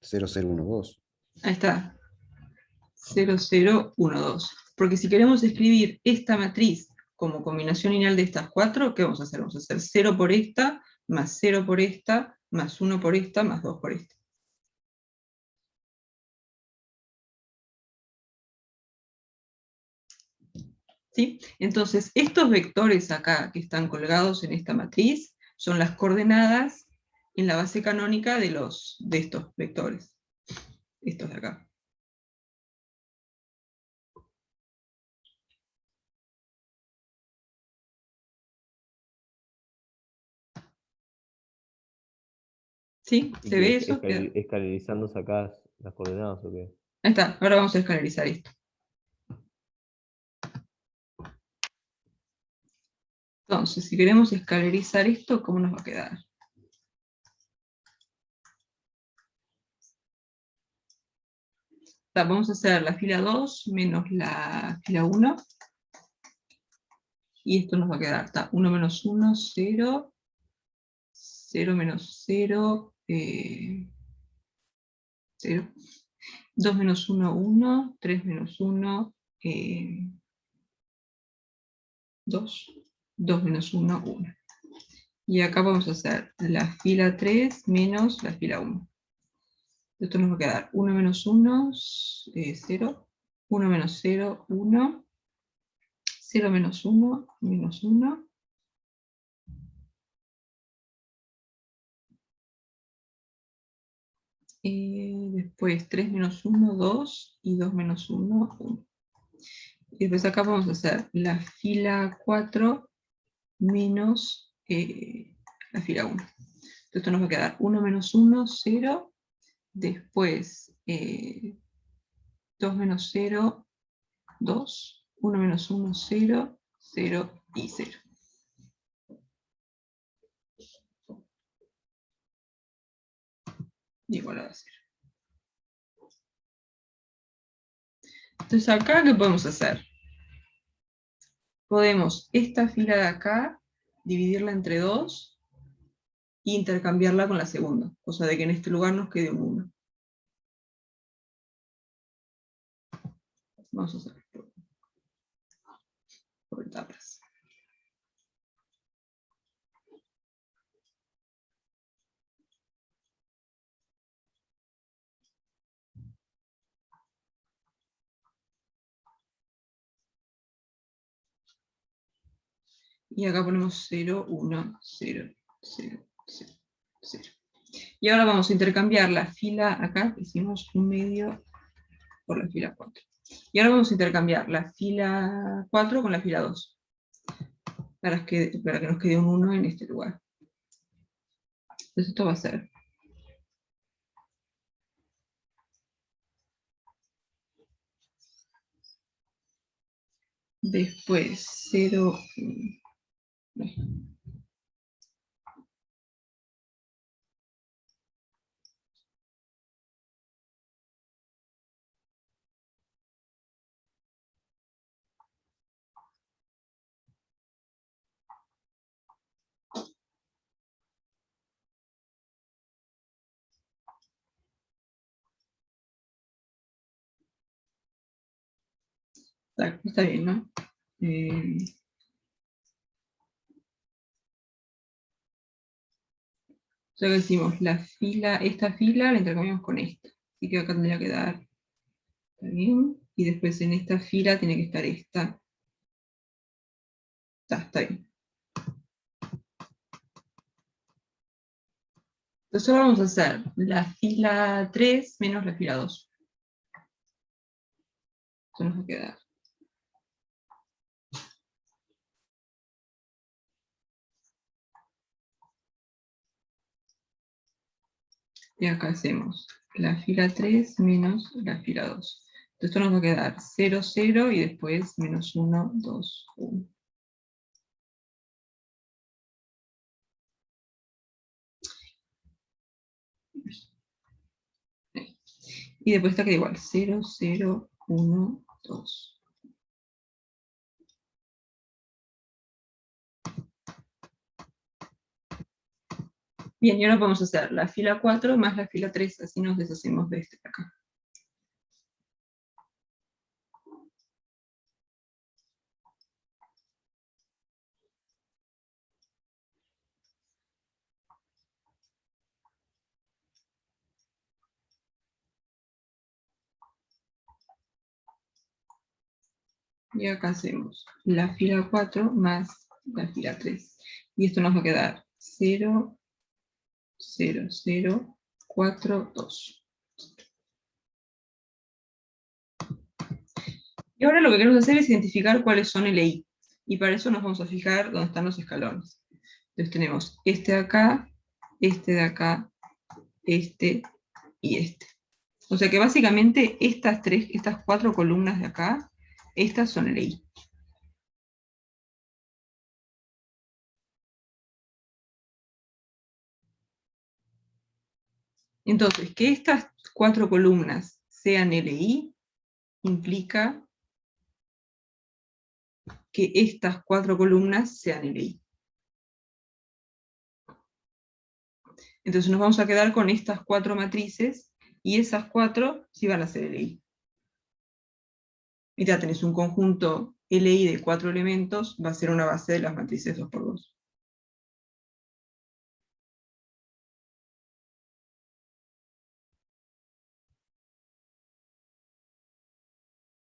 Speaker 3: Cero, cero, uno, dos.
Speaker 1: Ahí está. 0, 0, 1, 2. Porque si queremos escribir esta matriz como combinación lineal de estas cuatro, ¿qué vamos a hacer? Vamos a hacer 0 por esta, más 0 por esta, más 1 por esta, más 2 por esta. ¿Sí? Entonces, estos vectores acá que están colgados en esta matriz son las coordenadas en la base canónica de estos vectores. Estos de acá. ¿Sí?
Speaker 4: ¿Y
Speaker 1: ¿Se
Speaker 4: que
Speaker 1: ve eso?
Speaker 4: escalerizando sacás las coordenadas o qué?
Speaker 1: Ahí está, ahora vamos a escalarizar esto. Entonces, si queremos escalarizar esto, ¿cómo nos va a quedar? Vamos a hacer la fila 2 menos la fila 1. Y esto nos va a quedar, está 1 menos 1, 0, 0 menos 0, 0. 2 menos 1, 1, 3 menos 1, 2, 2 menos 1, 1. Y acá vamos a hacer la fila 3 menos la fila 1. Esto nos va a quedar 1 menos 1, 0, 1 menos 0, 1, 0 menos 1, menos 1. Después 3 menos 1, 2, y 2 menos 1, 1. Y después acá vamos a hacer la fila 4 menos la fila 1. Esto nos va a quedar 1 menos 1, 0. Después 2 menos 0, 2. 1 menos 1, 0, 0 y 0. Igual a 0. Entonces acá, ¿qué podemos hacer? Podemos esta fila de acá dividirla entre 2 e intercambiarla con la segunda, cosa de que en este lugar nos quede un 1. Vamos a hacer por etapas. Y acá ponemos 0, 1, 0, 0, 0, 0. Y ahora vamos a intercambiar la fila acá, que hicimos un medio por la fila 4. Y ahora vamos a intercambiar la fila 4 con la fila 2, para que nos quede un 1 en este lugar. Entonces esto va a ser después 0, Está bien, ¿no? O sea que decimos, esta fila la intercambiamos con esta. Así que acá tendría que dar, está bien. Y después en esta fila tiene que estar esta. Está bien. Entonces ahora vamos a hacer la fila 3 menos la fila 2. Esto nos va a quedar. Y acá hacemos la fila 3 menos la fila 2. Entonces esto nos va a quedar 0, 0 y después menos 1, 2, 1. Y después está queda igual, 0, 0, 1, 2. Bien, y ahora podemos hacer la fila 4 más la fila 3, así nos deshacemos de este de acá. Y acá hacemos la fila 4 más la fila 3. Y esto nos va a quedar 0, 0, 0, 4, 2. Y ahora lo que queremos hacer es identificar cuáles son LI. Y para eso nos vamos a fijar dónde están los escalones. Entonces tenemos este de acá, este de acá, este y este. O sea que básicamente estas 4 columnas de acá, estas son LI. Entonces, que estas 4 columnas sean LI implica que estas 4 columnas sean LI. Entonces nos vamos a quedar con estas 4 matrices, y esas 4 sí van a ser LI. Y ya tenés un conjunto LI de 4 elementos, va a ser una base de las matrices 2×2.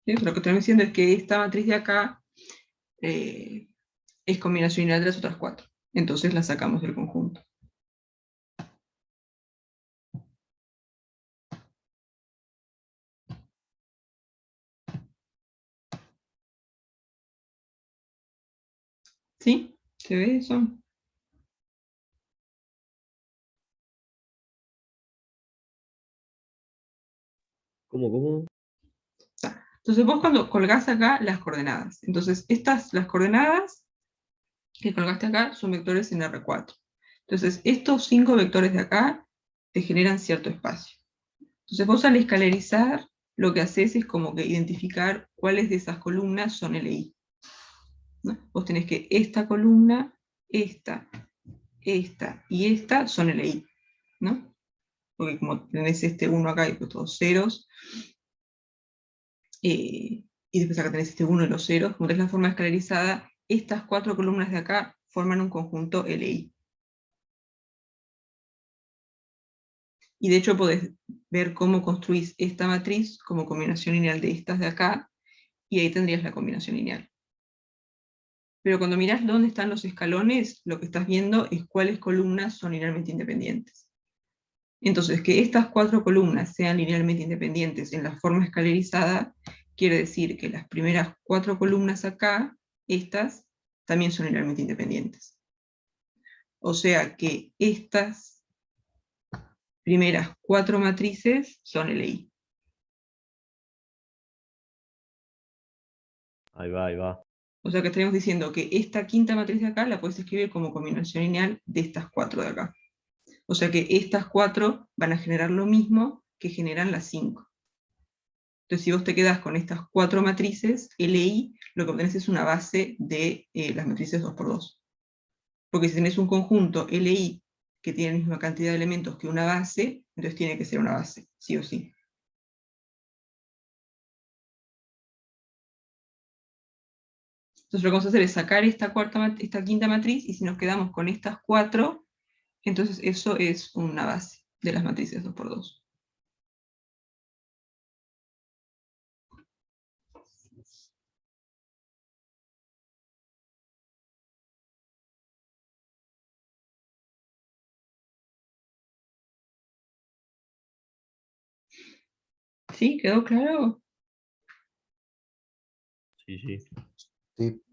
Speaker 1: ¿Sí? Lo que estoy diciendo es que esta matriz de acá es combinación lineal de las otras 4. Entonces la sacamos del conjunto. ¿Sí? ¿Se ve eso?
Speaker 4: ¿Cómo?
Speaker 1: Entonces vos cuando colgás acá las coordenadas, entonces las coordenadas que colgaste acá son vectores en R4. Entonces estos 5 vectores de acá te generan cierto espacio. Entonces vos al escalarizar lo que haces es como que identificar cuáles de esas columnas son LI. ¿No? Vos tenés que esta columna, esta y esta son LI, ¿no? Porque como tenés este 1 acá y pues todos ceros, y después acá tenés este 1 y los ceros, como tenés la forma escalarizada, estas 4 columnas de acá forman un conjunto LI. Y de hecho podés ver cómo construís esta matriz como combinación lineal de estas de acá, y ahí tendrías la combinación lineal. Pero cuando mirás dónde están los escalones, lo que estás viendo es cuáles columnas son linealmente independientes. Entonces, que estas 4 columnas sean linealmente independientes en la forma escalarizada, quiere decir que las primeras 4 columnas acá, estas, también son linealmente independientes. O sea que estas primeras 4 matrices son LI.
Speaker 4: Ahí va.
Speaker 1: O sea que estaríamos diciendo que esta quinta matriz de acá la puedes escribir como combinación lineal de estas 4 de acá. O sea que estas 4 van a generar lo mismo que generan las 5. Entonces si vos te quedás con estas 4 matrices, LI, lo que obtenés es una base de las matrices 2×2. Porque si tenés un conjunto LI que tiene la misma cantidad de elementos que una base, entonces tiene que ser una base, sí o sí. Entonces lo que vamos a hacer es sacar esta quinta matriz, y si nos quedamos con estas 4, entonces eso es una base de las matrices 2×2. ¿Sí? ¿Quedó claro?
Speaker 4: Sí, sí.
Speaker 3: Sí.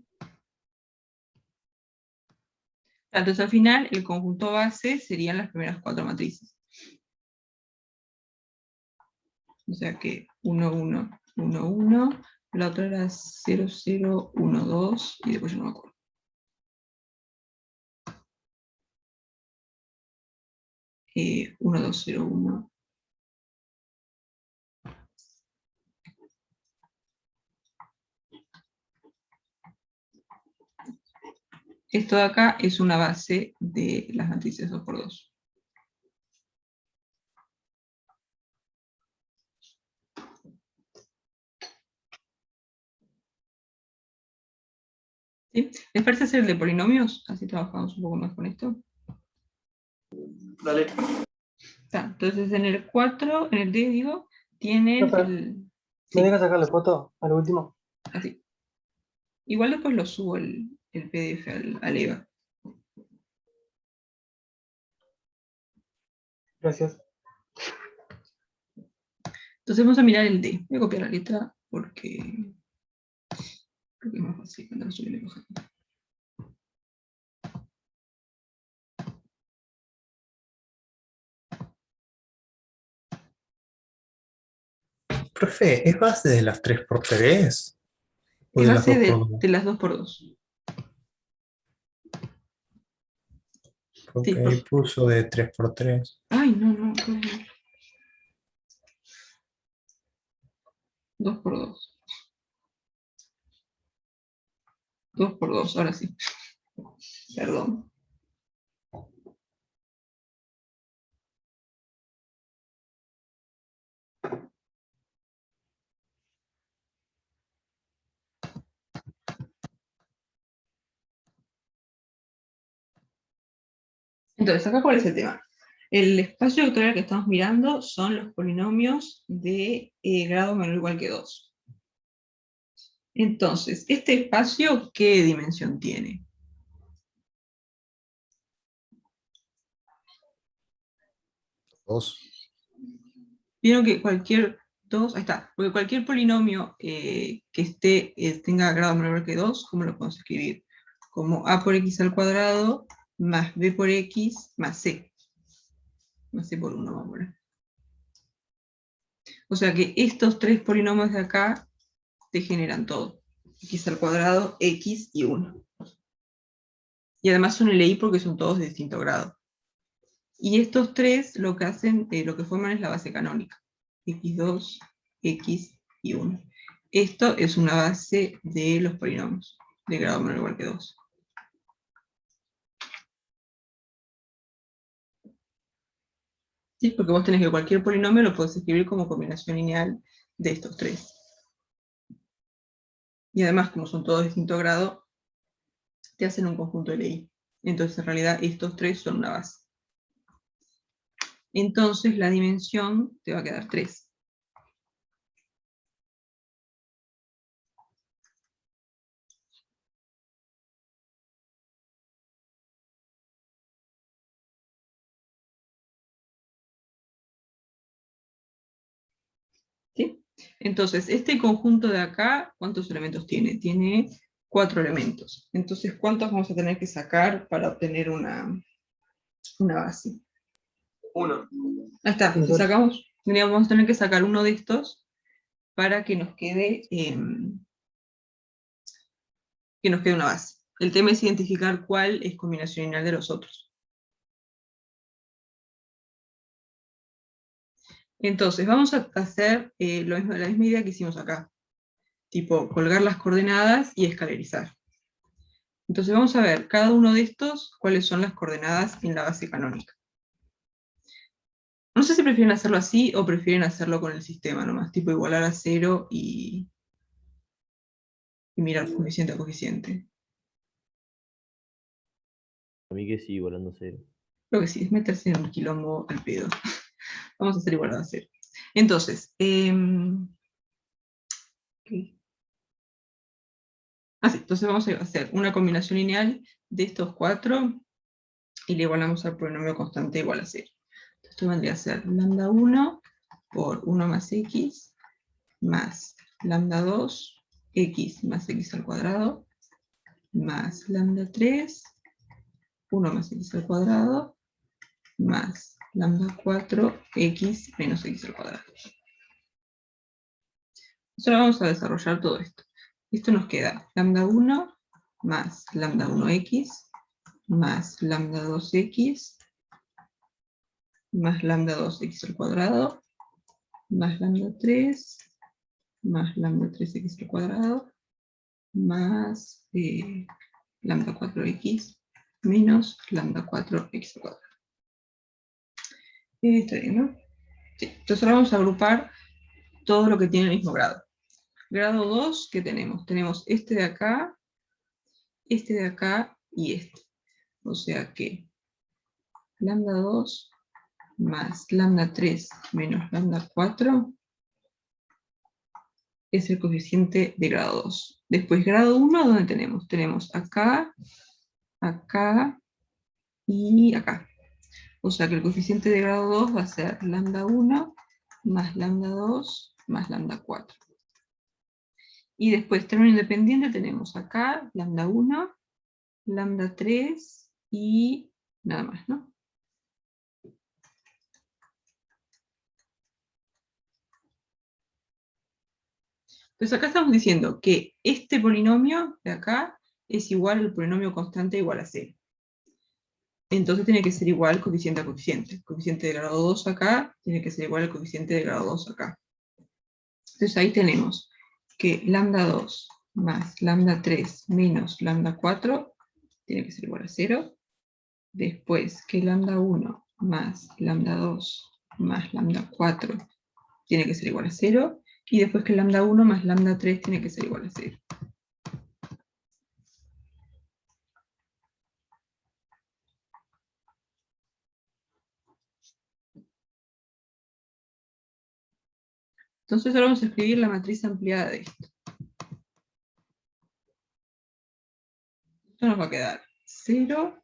Speaker 1: Entonces al final el conjunto base serían las primeras 4 matrices. O sea que 1, 1, 1, 1, la otra era 0, 0, 1, 2, y después yo no me acuerdo. Eh, 1, 2, 0, 1. Esto de acá es una base de las matrices 2×2. ¿Sí? ¿Les parece hacer el de polinomios? Así trabajamos un poco más con esto.
Speaker 2: Dale.
Speaker 1: Está, entonces en el 4, en el D digo, tienen
Speaker 7: Profe,
Speaker 1: el...
Speaker 7: ¿me
Speaker 1: Sí,
Speaker 7: deja sacarle foto al último?
Speaker 1: así. Igual después lo subo el PDF al EVA.
Speaker 7: Gracias.
Speaker 1: Entonces vamos a mirar el D. Voy a copiar la letra porque creo que es más fácil cuando lo subo en el hoja.
Speaker 8: Profe, ¿es base de las 3×3? ¿O
Speaker 1: Es
Speaker 8: de las
Speaker 1: base
Speaker 8: 2×2?
Speaker 1: de las 2×2.
Speaker 8: Porque
Speaker 1: Sí,
Speaker 8: ahí puso de 3×3.
Speaker 1: ay, no, qué horror. 2×2. 2×2, ahora sí. Perdón. Entonces, acá cuál es el tema. El espacio vectorial que estamos mirando son los polinomios de grado menor o igual que 2. Entonces, ¿este espacio qué dimensión tiene?
Speaker 3: Dos.
Speaker 1: Vieron que cualquier 2, ahí está, porque cualquier polinomio que tenga grado menor o igual que 2, ¿cómo lo podemos escribir? Como a por x al cuadrado más b por x más c. Más c por 1, vamos a poner. O sea que estos 3 polinomios de acá te generan todo. X al cuadrado, x y 1. Y además son LI porque son todos de distinto grado. Y estos 3 lo que hacen, lo que forman es la base canónica. x2, x y 1. Esto es una base de los polinomios, de grado menor o igual que 2. ¿Sí? Porque vos tenés que cualquier polinomio lo podés escribir como combinación lineal de estos 3. Y además, como son todos de distinto grado, te hacen un conjunto LI. Entonces, en realidad, estos 3 son una base. Entonces, la dimensión te va a quedar 3. ¿Sí? Entonces, este conjunto de acá, ¿cuántos elementos tiene? Tiene 4 elementos. Entonces, ¿cuántos vamos a tener que sacar para obtener una base?
Speaker 2: 1.
Speaker 1: Ahí está, si sacamos, vamos a tener que sacar uno de estos para que nos quede una base. El tema es identificar cuál es combinación lineal de los otros. Entonces, vamos a hacer la misma idea que hicimos acá. Tipo, colgar las coordenadas y escalerizar. Entonces vamos a ver cada uno de estos, cuáles son las coordenadas en la base canónica. No sé si prefieren hacerlo así o prefieren hacerlo con el sistema nomás, tipo igualar a 0 y y mirar coeficiente a coeficiente.
Speaker 4: A mí que sí, volando cero.
Speaker 1: Creo que sí, es meterse en un quilombo al pedo. Vamos a hacer igualdad a cero. Entonces, entonces vamos a hacer una combinación lineal de estos cuatro y le igualamos al polinomio constante igual a 0. Esto vendría a ser lambda 1 por 1 más x más lambda 2, x más x al cuadrado, más lambda 3, 1 más x al cuadrado, más lambda 4, x menos x al cuadrado. Ahora vamos a desarrollar todo esto. Esto nos queda lambda 1 más lambda 1x más lambda 2x más lambda 2x al cuadrado más lambda 3 más lambda 3x al cuadrado más lambda 4x menos lambda 4x al cuadrado. Está bien, ¿no? Sí. Entonces ahora vamos a agrupar todo lo que tiene el mismo grado. Grado 2, ¿qué tenemos? Tenemos este de acá y este. O sea que lambda 2 más lambda 3 menos lambda 4 es el coeficiente de grado 2. Después grado 1, ¿dónde tenemos? Tenemos acá, acá y acá. O sea que el coeficiente de grado 2 va a ser lambda 1 más lambda 2 más lambda 4. Y después término independiente tenemos acá lambda 1, lambda 3 y nada más, ¿no? Entonces acá estamos diciendo que este polinomio de acá es igual al polinomio constante igual a 0. Entonces tiene que ser igual coeficiente a coeficiente. El coeficiente de grado 2 acá tiene que ser igual al coeficiente de grado 2 acá. Entonces ahí tenemos que lambda 2 más lambda 3 menos lambda 4 tiene que ser igual a 0. Después que lambda 1 más lambda 2 más lambda 4 tiene que ser igual a 0. Y después que lambda 1 más lambda 3 tiene que ser igual a 0. Entonces ahora vamos a escribir la matriz ampliada de esto. Esto nos va a quedar 0,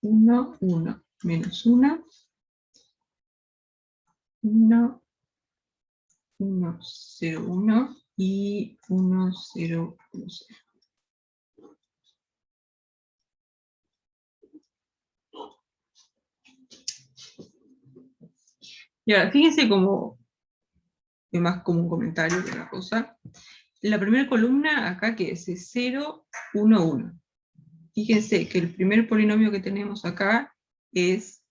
Speaker 1: 1, 1, menos 1, 1, 1, 0, 1 y 1, 0, 1, 0. Y ahora, fíjense como, es más como un comentario que otra cosa. La primera columna acá que es 0, 1, 1. Fíjense que el primer polinomio que tenemos acá es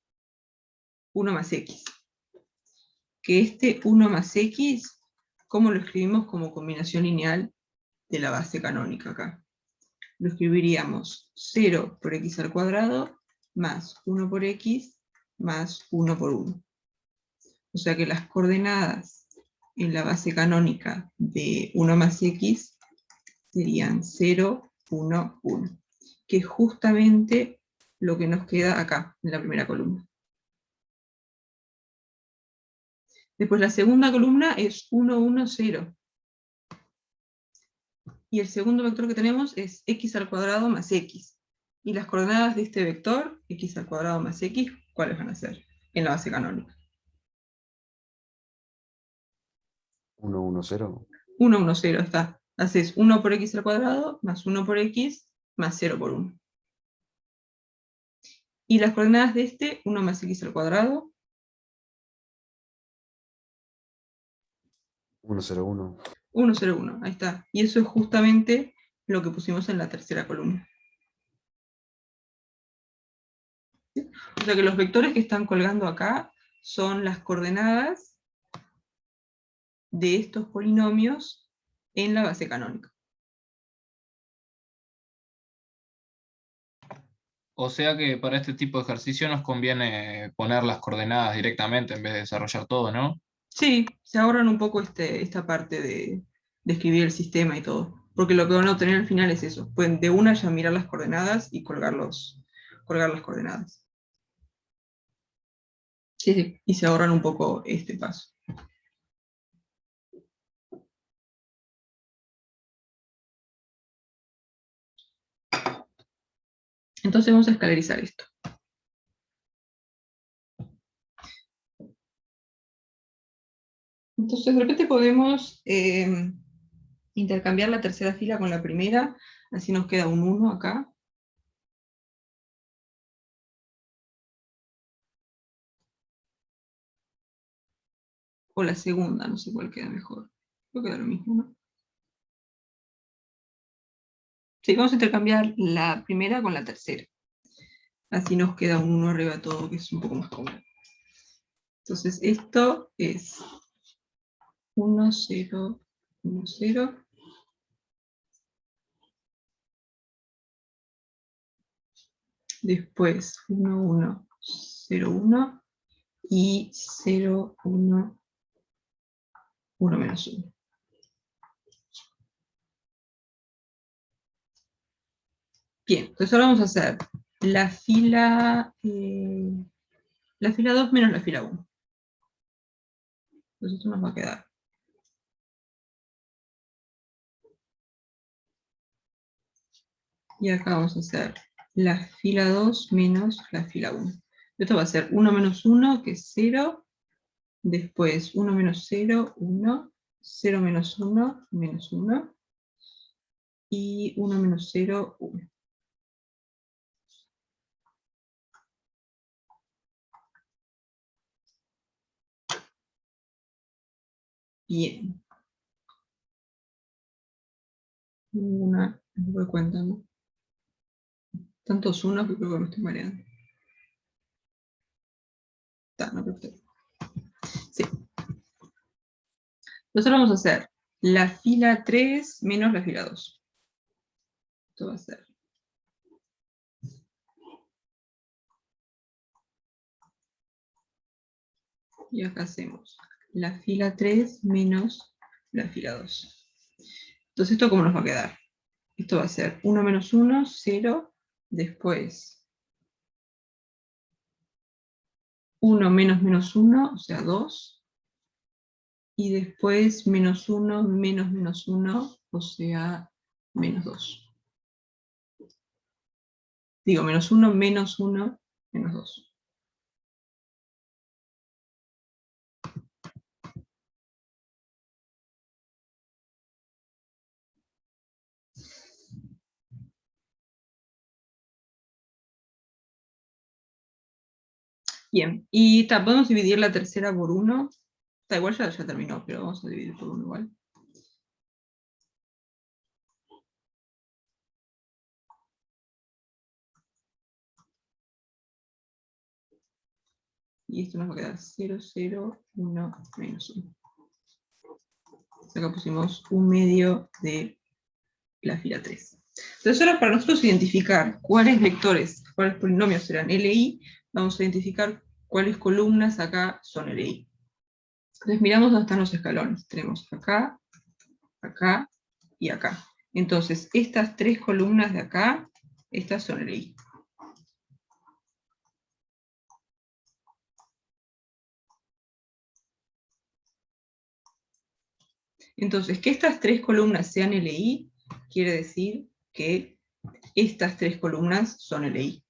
Speaker 1: 1 más x. Que este 1 más x, ¿cómo lo escribimos como combinación lineal de la base canónica acá? Lo escribiríamos 0 por x al cuadrado más 1 por x más 1 por 1. O sea que las coordenadas en la base canónica de 1 más x serían 0, 1, 1. Que es justamente lo que nos queda acá, en la primera columna. Después la segunda columna es 1, 1, 0. Y el segundo vector que tenemos es x al cuadrado más x. Y las coordenadas de este vector, x al cuadrado más x, ¿cuáles van a ser? En la base canónica.
Speaker 3: 1, 1, 0.
Speaker 1: 1, 1, 0 está. Haces 1 por x al cuadrado, más 1 por x, más 0 por 1. Y las coordenadas de este, 1 más x al cuadrado.
Speaker 3: 1, 0, 1.
Speaker 1: 1, 0, 1, ahí está. Y eso es justamente lo que pusimos en la tercera columna. ¿Sí? O sea que los vectores que están colgando acá son las coordenadas de estos polinomios en la base canónica.
Speaker 9: O sea que para este tipo de ejercicio nos conviene poner las coordenadas directamente en vez de desarrollar todo, ¿no?
Speaker 1: Sí, se ahorran un poco esta parte de escribir el sistema y todo. porque lo que van a obtener al final es eso. Pueden de una ya mirar las coordenadas y colgar las coordenadas. Sí, sí, y se ahorran un poco este paso. Entonces vamos a escalarizar esto. Entonces de repente podemos intercambiar la tercera fila con la primera, así nos queda un 1 acá. O la segunda, no sé cuál queda mejor. Creo que da lo mismo, ¿no? Sí, vamos a intercambiar la primera con la tercera. Así nos queda un 1 arriba de todo, que es un poco más cómodo. Entonces esto es 1, 0, 1, 0. Después 1, 1, 0, 1. Y 0, 1, 1 menos 1. Bien, entonces ahora vamos a hacer la fila 2 menos la fila 1. Entonces esto nos va a quedar. Y acá vamos a hacer la fila 2 menos la fila 1. Esto va a ser 1 menos 1, que es 0. Después 1 menos 0, 1. 0 menos 1, menos 1. Y 1 menos 0, 1. Bien. No me doy cuenta, ¿no? Tantos unos que creo que me estoy mareando. Está, no, perfecto. Sí. Entonces vamos a hacer la fila 3 menos la fila 2. Esto va a ser. Y acá hacemos la fila 3 menos la fila 2. Entonces, ¿esto cómo nos va a quedar? Esto va a ser 1 menos 1, 0. Después 1 menos menos 1, o sea 2. Y después menos 1 menos menos 1, o sea menos 2. Digo, menos 1 menos 1 menos 2. Bien, y podemos dividir la tercera por 1. Está igual, ya terminó, pero vamos a dividir por 1 igual. Y esto nos va a quedar 0, 0, 1, menos 1. Acá pusimos un medio de la fila 3. Entonces ahora para nosotros identificar cuáles vectores, cuáles polinomios serán LI, vamos a identificar cuáles columnas acá son LI. Entonces miramos dónde están los escalones. Tenemos acá, acá y acá. Entonces estas tres columnas de acá, estas son LI. Entonces, que estas tres columnas sean LI, quiere decir que estas tres columnas son LI.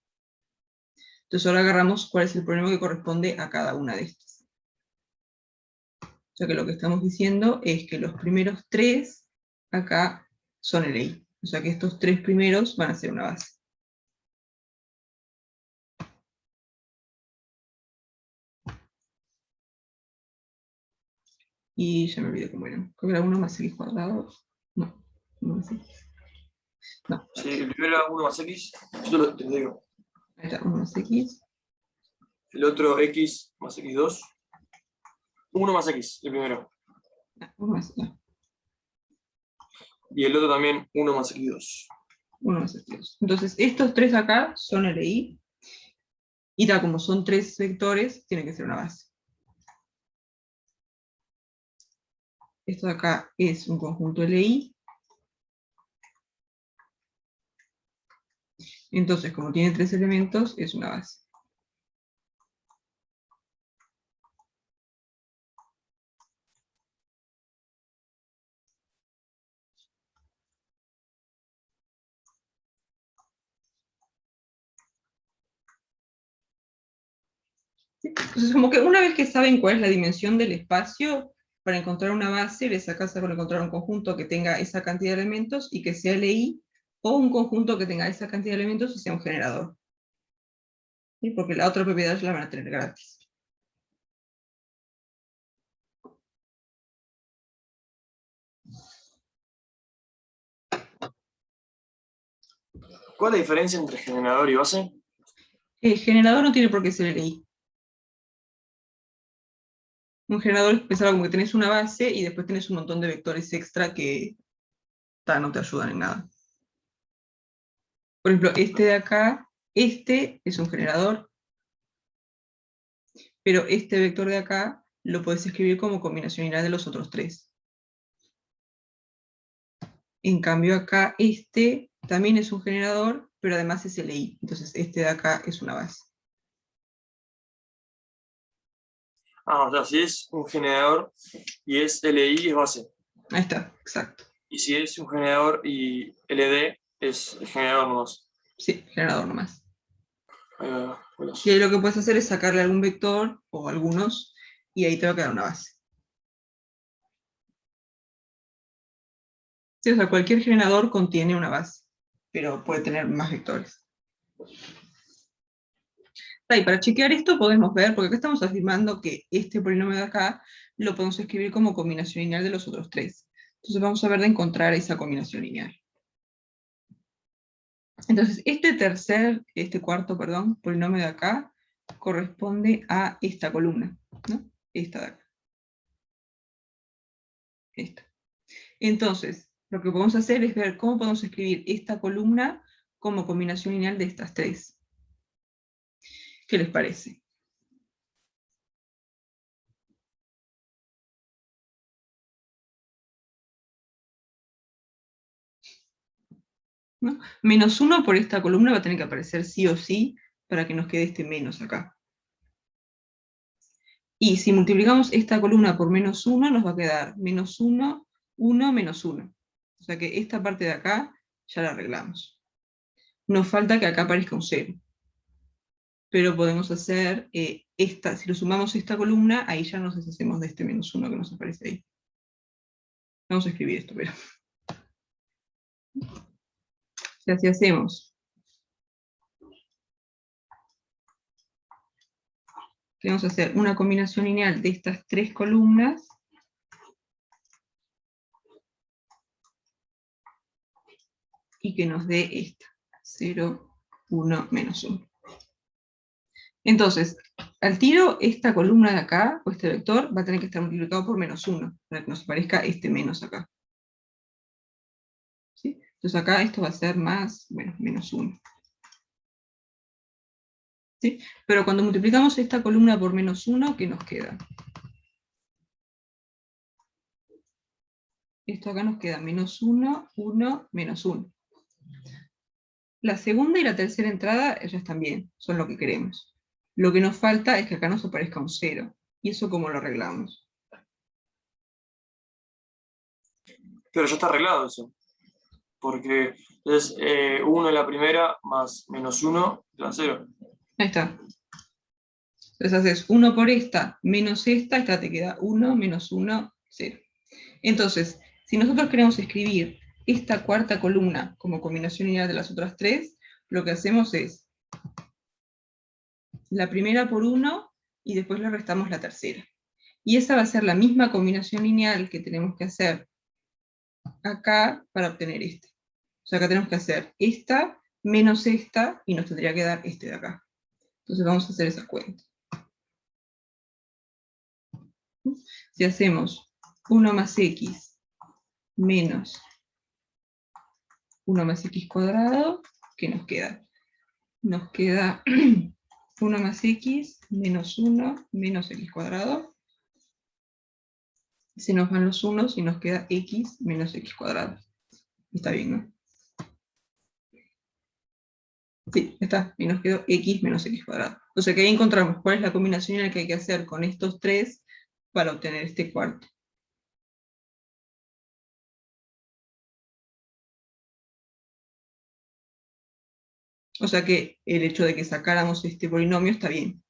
Speaker 1: Entonces ahora agarramos cuál es el problema que corresponde a cada una de estas. O sea que lo que estamos diciendo es que los primeros tres acá son LI. O sea que estos tres primeros van a ser una base. Y ya me olvidé cómo eran. Creo que era 1 más x cuadrado. No, 1 más x. No.
Speaker 2: Sí, el primero era 1 más x, yo te lo digo.
Speaker 1: Ahí está, 1 más x.
Speaker 2: El otro x más x2. 1 más x, el primero.
Speaker 1: No, 1 más, no.
Speaker 2: Y el otro también 1 más x2.
Speaker 1: 1 más x2. Entonces, estos tres acá son LI. Y tal como son tres vectores, tiene que ser una base. Esto de acá es un conjunto LI. Entonces, como tiene 3 elementos, es una base. ¿Sí? Entonces, como que una vez que saben cuál es la dimensión del espacio, para encontrar una base, les alcanza con encontrar un conjunto que tenga esa cantidad de elementos y que sea LI, o un conjunto que tenga esa cantidad de elementos y sea un generador. ¿Sí? Porque la otra propiedad la van a tener gratis.
Speaker 2: ¿Cuál es la diferencia entre generador y base?
Speaker 1: El generador no tiene por qué ser LI. Un generador es pensar como que tenés una base y después tenés un montón de vectores extra que no te ayudan en nada. Por ejemplo, este de acá, este es un generador, pero este vector de acá lo podés escribir como combinación lineal de los otros 3. En cambio acá, este también es un generador, pero además es LI. Entonces este de acá es una base.
Speaker 2: O sea, si es un generador y es LI, es base.
Speaker 1: Ahí está, exacto.
Speaker 2: Y si es un generador y LD, es generador nomás.
Speaker 1: Sí, generador nomás.
Speaker 2: Bueno.
Speaker 1: Y ahí lo que puedes hacer es sacarle algún vector, o algunos, y ahí te va a quedar una base. Sí, o sea, cualquier generador contiene una base, pero puede tener más vectores. Y para chequear esto podemos ver, porque acá estamos afirmando que este polinomio de acá lo podemos escribir como combinación lineal de los otros 3. Entonces vamos a ver de encontrar esa combinación lineal. Entonces este cuarto, polinomio de acá, corresponde a esta columna, ¿no? Esta de acá. Esta. Entonces, lo que podemos hacer es ver cómo podemos escribir esta columna como combinación lineal de estas 3. ¿Qué les parece? ¿No? Menos 1 por esta columna va a tener que aparecer sí o sí para que nos quede este menos acá. Y si multiplicamos esta columna por menos 1, nos va a quedar menos 1, 1, menos 1. O sea que esta parte de acá ya la arreglamos. Nos falta que acá aparezca un 0. Pero podemos hacer esta, si lo sumamos esta columna, ahí ya nos deshacemos de este menos 1 que nos aparece ahí. Vamos a escribir esto, pero... O sea, si hacemos... Vamos a hacer una combinación lineal de estas 3 columnas, y que nos dé esta, 0, 1, menos 1. Entonces, al tiro, esta columna de acá, o este vector, va a tener que estar multiplicado por menos 1, para que nos aparezca este menos acá. ¿Sí? Entonces acá esto va a ser más, bueno, menos 1. ¿Sí? Pero cuando multiplicamos esta columna por menos 1, ¿qué nos queda? Esto acá nos queda menos 1, 1, menos 1. La segunda y la tercera entrada ya están bien, son lo que queremos. Lo que nos falta es que acá nos aparezca un 0. ¿Y eso cómo lo arreglamos?
Speaker 2: Pero ya está arreglado eso. Porque es 1 en la primera más menos 1 la 0.
Speaker 1: Ahí está. Entonces haces 1 por esta, menos esta te queda 1, menos 1, 0. Entonces, si nosotros queremos escribir esta cuarta columna como combinación lineal de las otras 3, lo que hacemos es la primera por 1 y después le restamos la tercera. Y esa va a ser la misma combinación lineal que tenemos que hacer acá para obtener esta. O sea, acá tenemos que hacer esta menos esta y nos tendría que dar este de acá. Entonces vamos a hacer esa cuenta. Si hacemos 1 más x menos 1 más x cuadrado, ¿qué nos queda? Nos queda 1 más x menos 1 menos x cuadrado. Se nos van los unos y nos queda x menos x cuadrado. Está bien, ¿no? Sí, está, y nos quedó x menos x cuadrado. O sea que ahí encontramos cuál es la combinación que hay que hacer con estos tres para obtener este cuarto. O sea que el hecho de que sacáramos este polinomio está bien,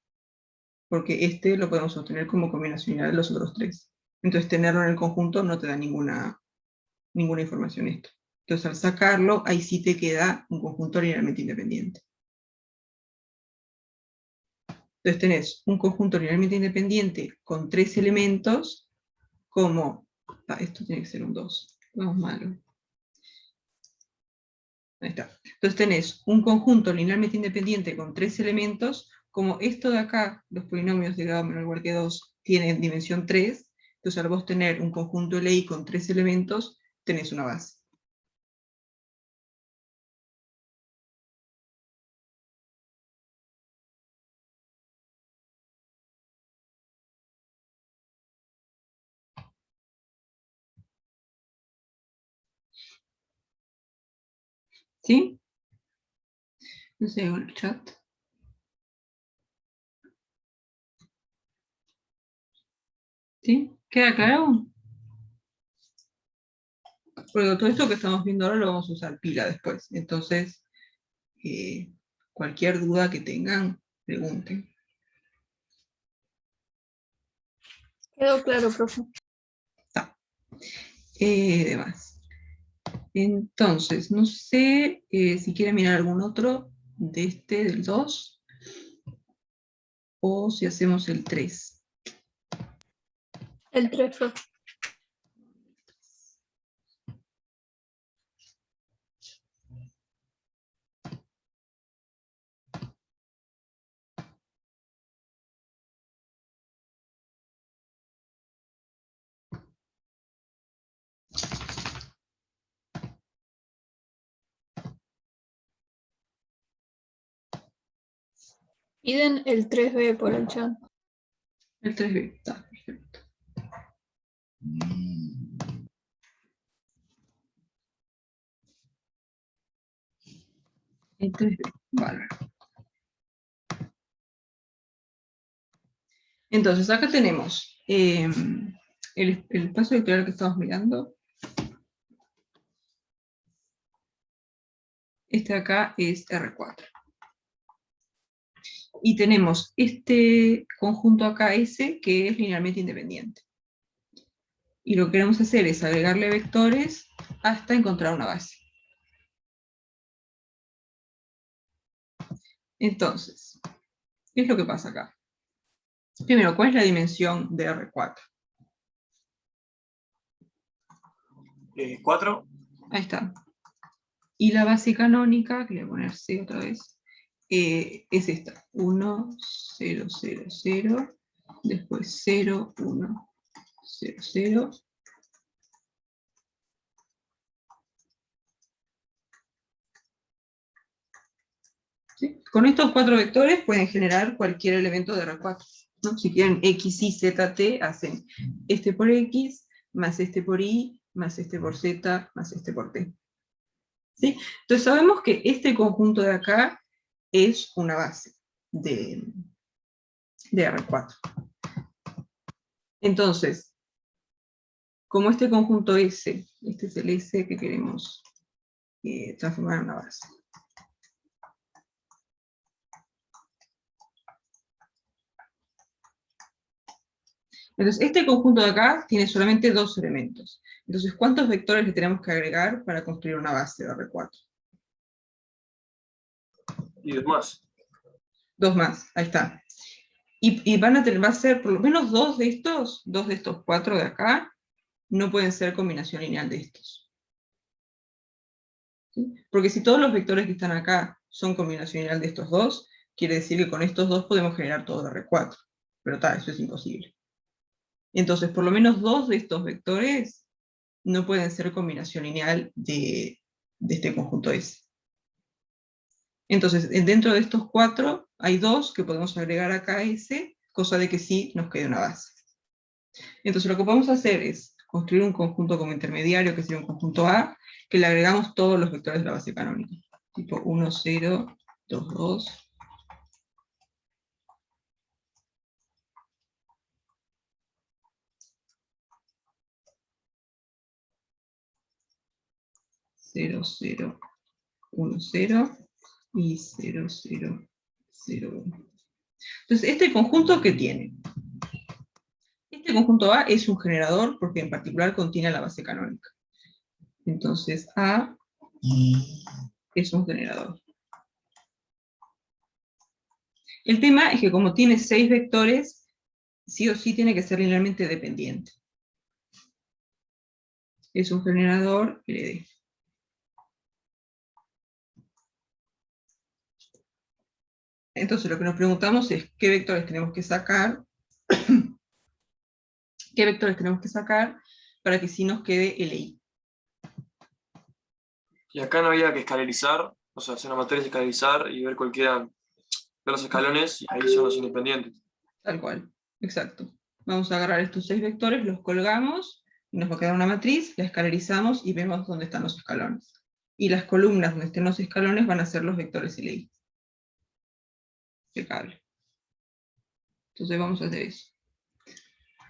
Speaker 1: porque este lo podemos obtener como combinación de los otros tres. Entonces tenerlo en el conjunto no te da ninguna información esto. Entonces al sacarlo, ahí sí te queda un conjunto linealmente independiente. Entonces tenés un conjunto linealmente independiente con tres elementos, como, esto tiene que ser un 2, vamos malo. Ahí está. Entonces tenés un conjunto linealmente independiente con tres elementos, como esto de acá, los polinomios de grado menor o igual que 2, tienen dimensión 3, entonces al vos tener un conjunto LI con tres elementos, tenés una base. ¿Sí? No sé, en el chat. ¿Sí? ¿Queda claro? Porque todo esto que estamos viendo ahora lo vamos a usar pila después. Entonces, cualquier duda que tengan, pregunten.
Speaker 6: Quedó claro, profe.
Speaker 1: Demás. Entonces, no sé si quieren mirar algún otro de este, del 2, o si hacemos el 3.
Speaker 6: El 3, profe. Piden el 3B por el chat.
Speaker 1: El 3B, está perfecto. El 3B, bárbaro. Entonces, acá tenemos el espacio vectorial que estamos mirando. Este de acá es R4. Y tenemos este conjunto acá S, que es linealmente independiente. Y lo que queremos hacer es agregarle vectores hasta encontrar una base. Entonces, ¿qué es lo que pasa acá? Primero, ¿cuál es la dimensión de R4?
Speaker 2: 4.
Speaker 1: Ahí está. Y la base canónica, que le voy a poner C otra vez, es esta. 1, 0, 0, 0, después 0, 1, 0, 0. ¿Sí? Con estos cuatro vectores pueden generar cualquier elemento de R4. ¿No? Si quieren X, Y, Z, T, hacen este por X, más este por Y, más este por Z, más este por T. ¿Sí? Entonces sabemos que este conjunto de acá es una base de R4. Entonces, como este conjunto S, este es el S que queremos transformar en una base. Entonces, este conjunto de acá tiene solamente dos elementos. Entonces, ¿cuántos vectores le tenemos que agregar para construir una base de R4?
Speaker 2: Y dos más.
Speaker 1: Dos más, ahí está. Y va a ser por lo menos dos de estos cuatro de acá, no pueden ser combinación lineal de estos. ¿Sí? Porque si todos los vectores que están acá son combinación lineal de estos dos, quiere decir que con estos dos podemos generar todo de R4. Pero eso es imposible. Entonces, por lo menos dos de estos vectores no pueden ser combinación lineal de este conjunto S. Entonces, dentro de estos cuatro, hay dos que podemos agregar acá a S, cosa de que sí nos quede una base. Entonces, lo que podemos hacer es construir un conjunto como intermediario, que sería un conjunto A, que le agregamos todos los vectores de la base canónica. Tipo 1, 0, 2, 2. Cero, 0, 1, 0 y 0, 0, 0, 1. Entonces, ¿este conjunto qué tiene? Este conjunto A es un generador porque en particular contiene la base canónica. Entonces, A es un generador. El tema es que como tiene 6 vectores, sí o sí tiene que ser linealmente dependiente. Es un generador LD. Entonces lo que nos preguntamos es qué vectores tenemos que sacar, qué vectores tenemos que sacar para que sí nos quede LI.
Speaker 2: Y acá no había que escalarizar, o sea, hacer una matriz de escalarizar y ver cualquiera de los escalones, y ahí son los independientes.
Speaker 1: Tal cual, exacto. Vamos a agarrar estos 6 vectores, los colgamos, y nos va a quedar una matriz, la escalarizamos y vemos dónde están los escalones. Y las columnas donde estén los escalones van a ser los vectores LI. Impecable. Entonces vamos a hacer eso.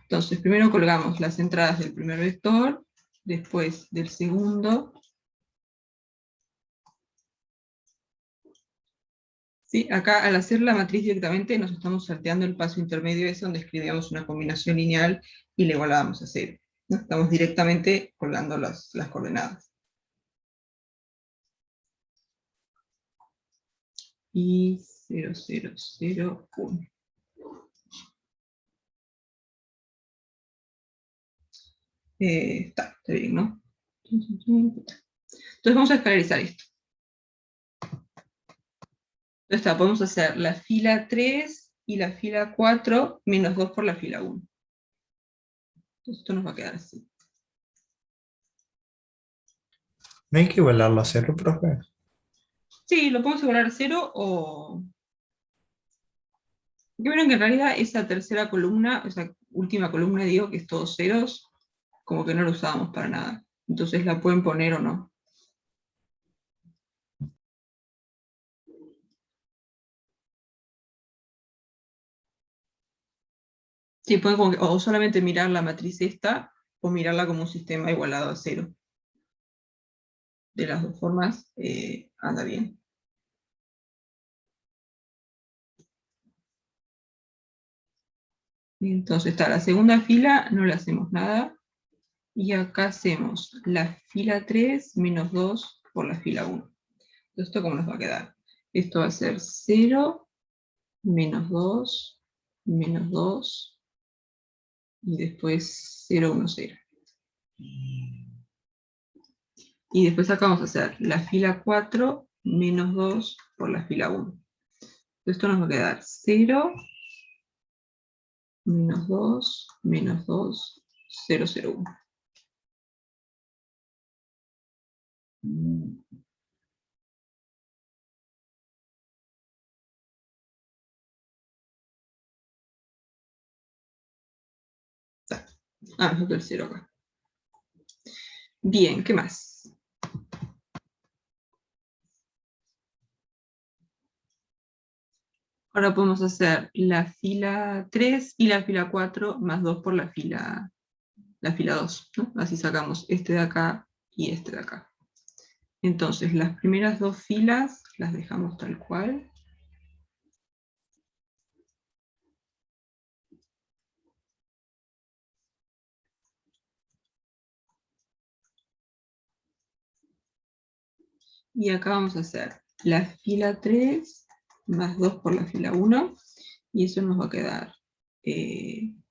Speaker 1: Entonces primero colgamos las entradas del primer vector, después del segundo. ¿Sí? Acá al hacer la matriz directamente nos estamos salteando el paso intermedio ese donde escribíamos una combinación lineal y le igualábamos a 0. ¿No? Estamos directamente colgando las coordenadas. Y 0, 0, 0, 1. Está bien, ¿no? Entonces vamos a escalarizar esto. Entonces podemos hacer la fila 3 y la fila 4 menos 2 por la fila 1. Entonces esto nos va a quedar así.
Speaker 8: ¿No hay que igualarlo a 0, profe?
Speaker 1: Sí, lo podemos igualar a 0 o... Porque vieron que en realidad esa tercera columna, esa última columna, digo, que es todos ceros, como que no lo usábamos para nada. Entonces la pueden poner o no. Sí, pueden como que, o solamente mirar la matriz esta, o mirarla como un sistema igualado a 0. De las dos formas anda bien. Entonces está la segunda fila, no le hacemos nada. Y acá hacemos la fila 3 menos 2 por la fila 1. Entonces, ¿esto cómo nos va a quedar? Esto va a ser 0, menos 2, menos 2, y después 0, 1, 0. Y después acá vamos a hacer la fila 4 menos 2 por la fila 1. Esto nos va a quedar 0, menos 2, menos 2, 0, 0, 1. Ah, es el 0 acá. Bien, ¿qué más? Ahora podemos hacer la fila 3 y la fila 4 más 2 por la fila 2, ¿no? Así sacamos este de acá y este de acá. Entonces, las primeras dos filas las dejamos tal cual. Y acá vamos a hacer la fila 3 más 2 por la fila 1. Y eso nos va a quedar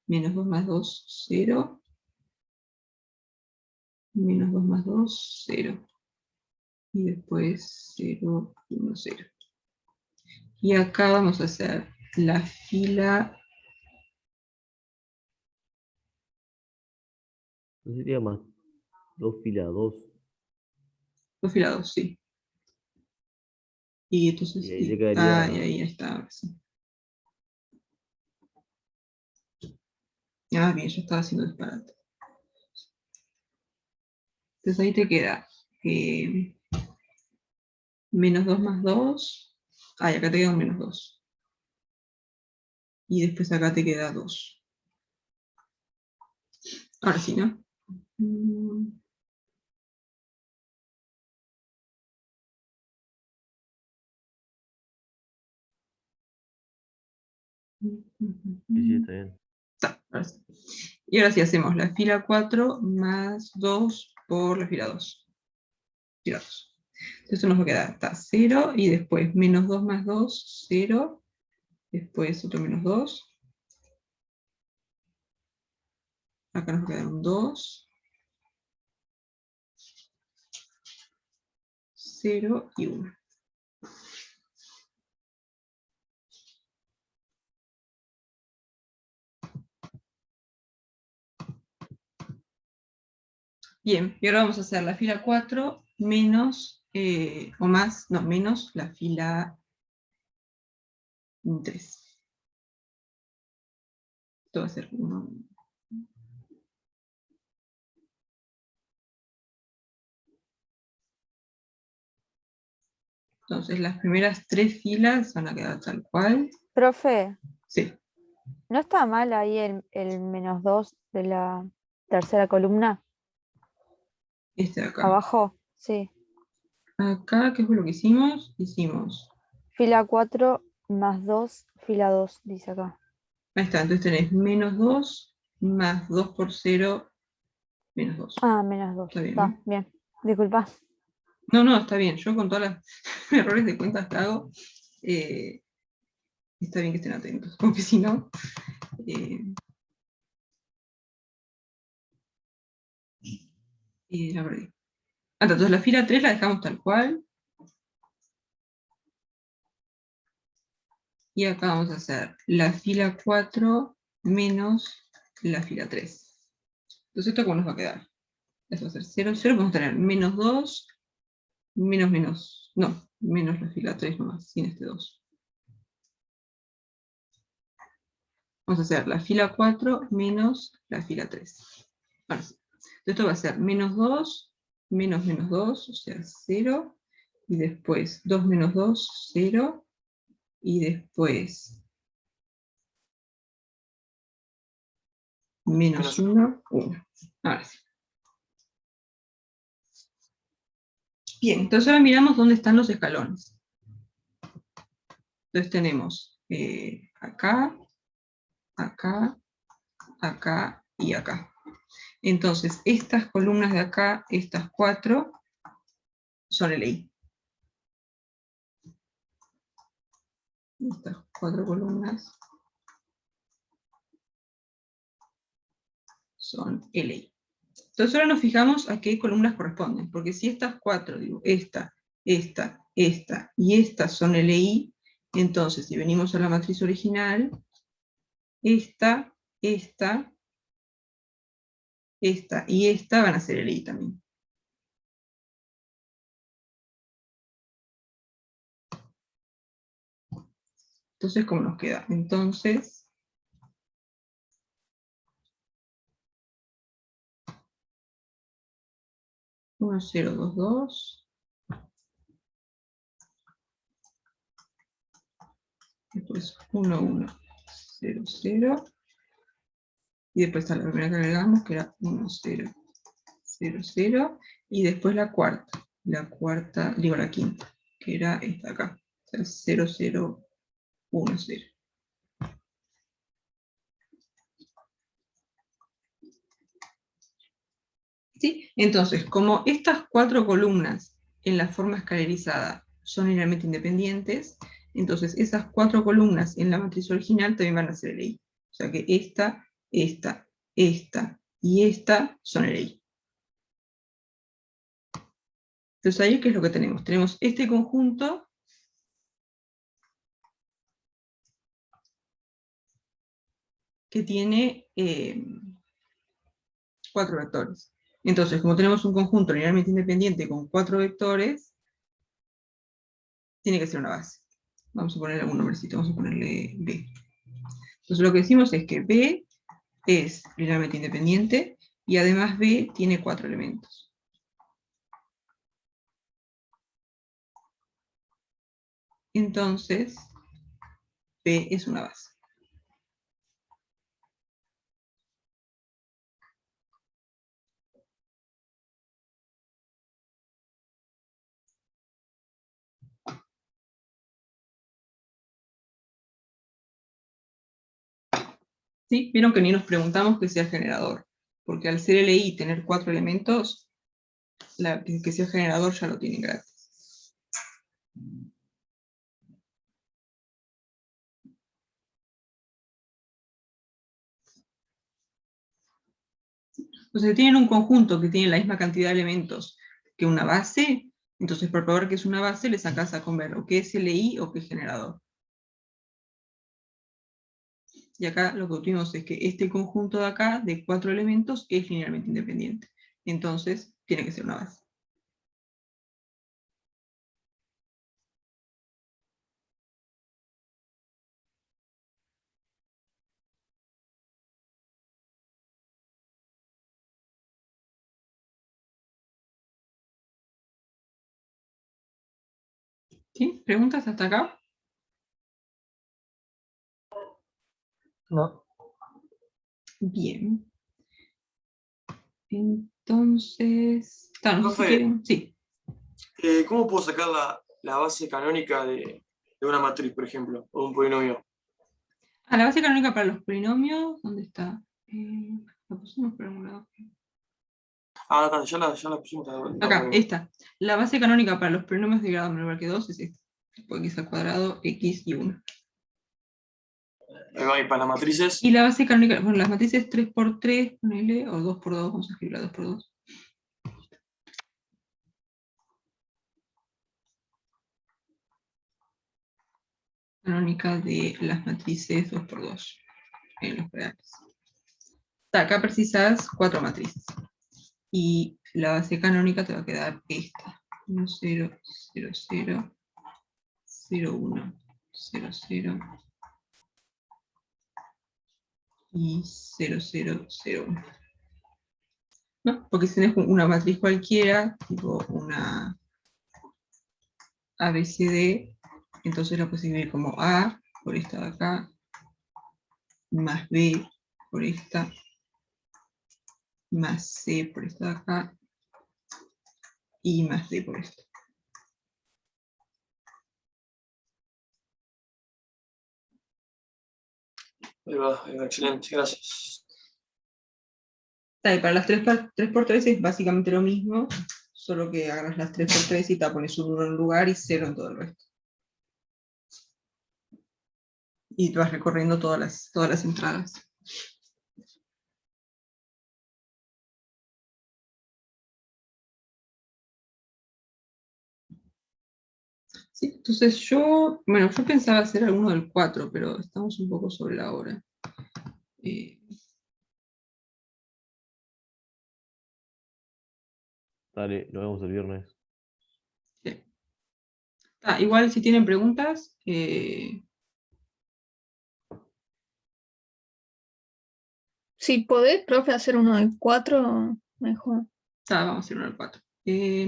Speaker 1: menos 2 más 2, 0. Menos 2 más 2, 0. Y después 0, 1, 0. Y acá vamos a hacer la fila...
Speaker 4: ¿No sería más 2 fila 2?
Speaker 1: Dos fila 2, sí. Y entonces...
Speaker 4: Y ahí le quedaría...
Speaker 1: Ah, y ahí está. Ahora sí. Ah, bien, yo estaba haciendo disparate. Entonces ahí te queda menos 2 más 2 Ah, y acá te queda un menos 2. Y después acá te queda 2. Ahora sí, ¿no?
Speaker 4: Sí, está bien.
Speaker 1: Ahora sí. Y ahora sí hacemos la fila 4 más 2 por la fila 2. Fila 2. Entonces nos va a quedar hasta 0 y después menos 2 más 2, 0. Después otro menos 2. Acá nos queda un 2. 0 y 1. Bien, y ahora vamos a hacer la fila 4 menos, o más, no, menos la fila 3. Esto va a ser 1. Entonces las primeras 3 filas van a quedar tal cual.
Speaker 10: Profe,
Speaker 1: Sí,
Speaker 10: ¿no está mal ahí el menos 2 de la tercera columna?
Speaker 1: este de acá.
Speaker 10: Abajo, sí.
Speaker 1: Acá, ¿qué fue lo que hicimos? Hicimos.
Speaker 10: Fila 4 más 2, fila 2, dice acá.
Speaker 1: Ahí está, entonces tenés menos 2 más 2 por 0, menos 2.
Speaker 10: Ah, menos 2.
Speaker 1: Está bien,
Speaker 10: Está
Speaker 1: ¿no?
Speaker 10: bien. Disculpa.
Speaker 1: No, no, está bien. Yo con todos los errores de cuentas que hago, está bien que estén atentos, porque si no... la perdí. Entonces la fila 3 la dejamos tal cual. Y acá vamos a hacer la fila 4 menos la fila 3. Entonces esto cómo nos va a quedar. Esto va a ser 0, 0, vamos a tener menos 2, menos, menos, no, menos la fila 3 nomás, sin este 2. Vamos a hacer la fila 4 menos la fila 3. Ahora sí. Entonces esto va a ser menos 2, menos menos 2, o sea 0, y después 2 menos 2, 0, y después menos 1, 1. Ahora sí. Bien, entonces ahora miramos dónde están los escalones. Entonces tenemos acá, acá, acá y acá. Entonces, estas columnas de acá, estas 4, son LI. Estas 4 columnas son LI. Entonces ahora nos fijamos a qué columnas corresponden, porque si estas 4, digo, esta, esta, esta y esta son LI, entonces si venimos a la matriz original, esta, esta, esta y esta van a ser LI también. Entonces, ¿cómo nos queda? Entonces, uno, 0, 2, 2. Después 1, 1, 0, 0. Y después está la primera que agregamos, que era 1, 0, 0, 0. Y después la cuarta. La cuarta, digo la quinta, que era esta acá. O sea, 0, 0, 1, 0. ¿Sí? Entonces, como estas 4 columnas en la forma escalerizada son linealmente independientes, entonces esas 4 columnas en la matriz original también van a ser LI. O sea que esta, esta, esta y esta son LI. Entonces ahí, ¿qué es lo que tenemos? Tenemos este conjunto que tiene 4 vectores. Entonces, como tenemos un conjunto linealmente independiente con 4 vectores, tiene que ser una base. Vamos a ponerle algún nombrecito, vamos a ponerle B. Entonces lo que decimos es que B es linealmente independiente, y además B tiene 4 elementos. entonces B es una base. ¿Sí? Vieron que ni nos preguntamos que sea generador, porque al ser LI y tener 4 elementos, que sea generador ya lo tienen gratis. Entonces, si tienen un conjunto que tiene la misma cantidad de elementos que una base, entonces por probar que es una base le sacás a comer o que es LI o que es generador. Y acá lo que obtuvimos es que este conjunto de acá, de 4 elementos, es linealmente independiente. Entonces, tiene que ser una base. ¿Sí? ¿Preguntas hasta acá?
Speaker 7: No.
Speaker 1: Bien. Entonces, no sé si
Speaker 2: Profe,
Speaker 1: quieren. Sí.
Speaker 2: ¿Cómo puedo sacar la base canónica de una matriz, por ejemplo, o de un polinomio?
Speaker 1: La base canónica para los polinomios, ¿dónde está? La pusimos por algún lado.
Speaker 2: Ah, ya la pusimos.
Speaker 1: Acá, esta. La base canónica para los polinomios de grado menor que 2 es esta. X al cuadrado, X y 1.
Speaker 2: Ahí va, y para las matrices.
Speaker 1: Y la base canónica, bueno, las matrices 3×3, ponele, o 2×2, vamos a escribirla 2×2. Canónica de las matrices 2×2 en los reales. Acá precisas 4 matrices. Y la base canónica te va a quedar esta. 1, 0, 0, 0, 0, 1, 0, 0 y 0, 0, 0, 1. ¿No? Porque si tienes una matriz cualquiera, tipo una ABCD, entonces la puedes escribir como A por esta de acá, más B por esta, más C por esta de acá, y más D por esta.
Speaker 2: Ahí va, excelente, gracias.
Speaker 1: Y para las 3×3 es básicamente lo mismo, solo que agarras las 3×3 y te pones un 1 en un lugar y 0 en todo el resto. Y te vas recorriendo todas las entradas. Sí, entonces yo pensaba hacer alguno del 4, pero estamos un poco sobre la hora.
Speaker 4: Dale, nos vemos el viernes.
Speaker 1: Sí. Igual si tienen preguntas,
Speaker 6: Si podés, profe, hacer uno del 4, mejor.
Speaker 1: vamos a hacer uno del 4.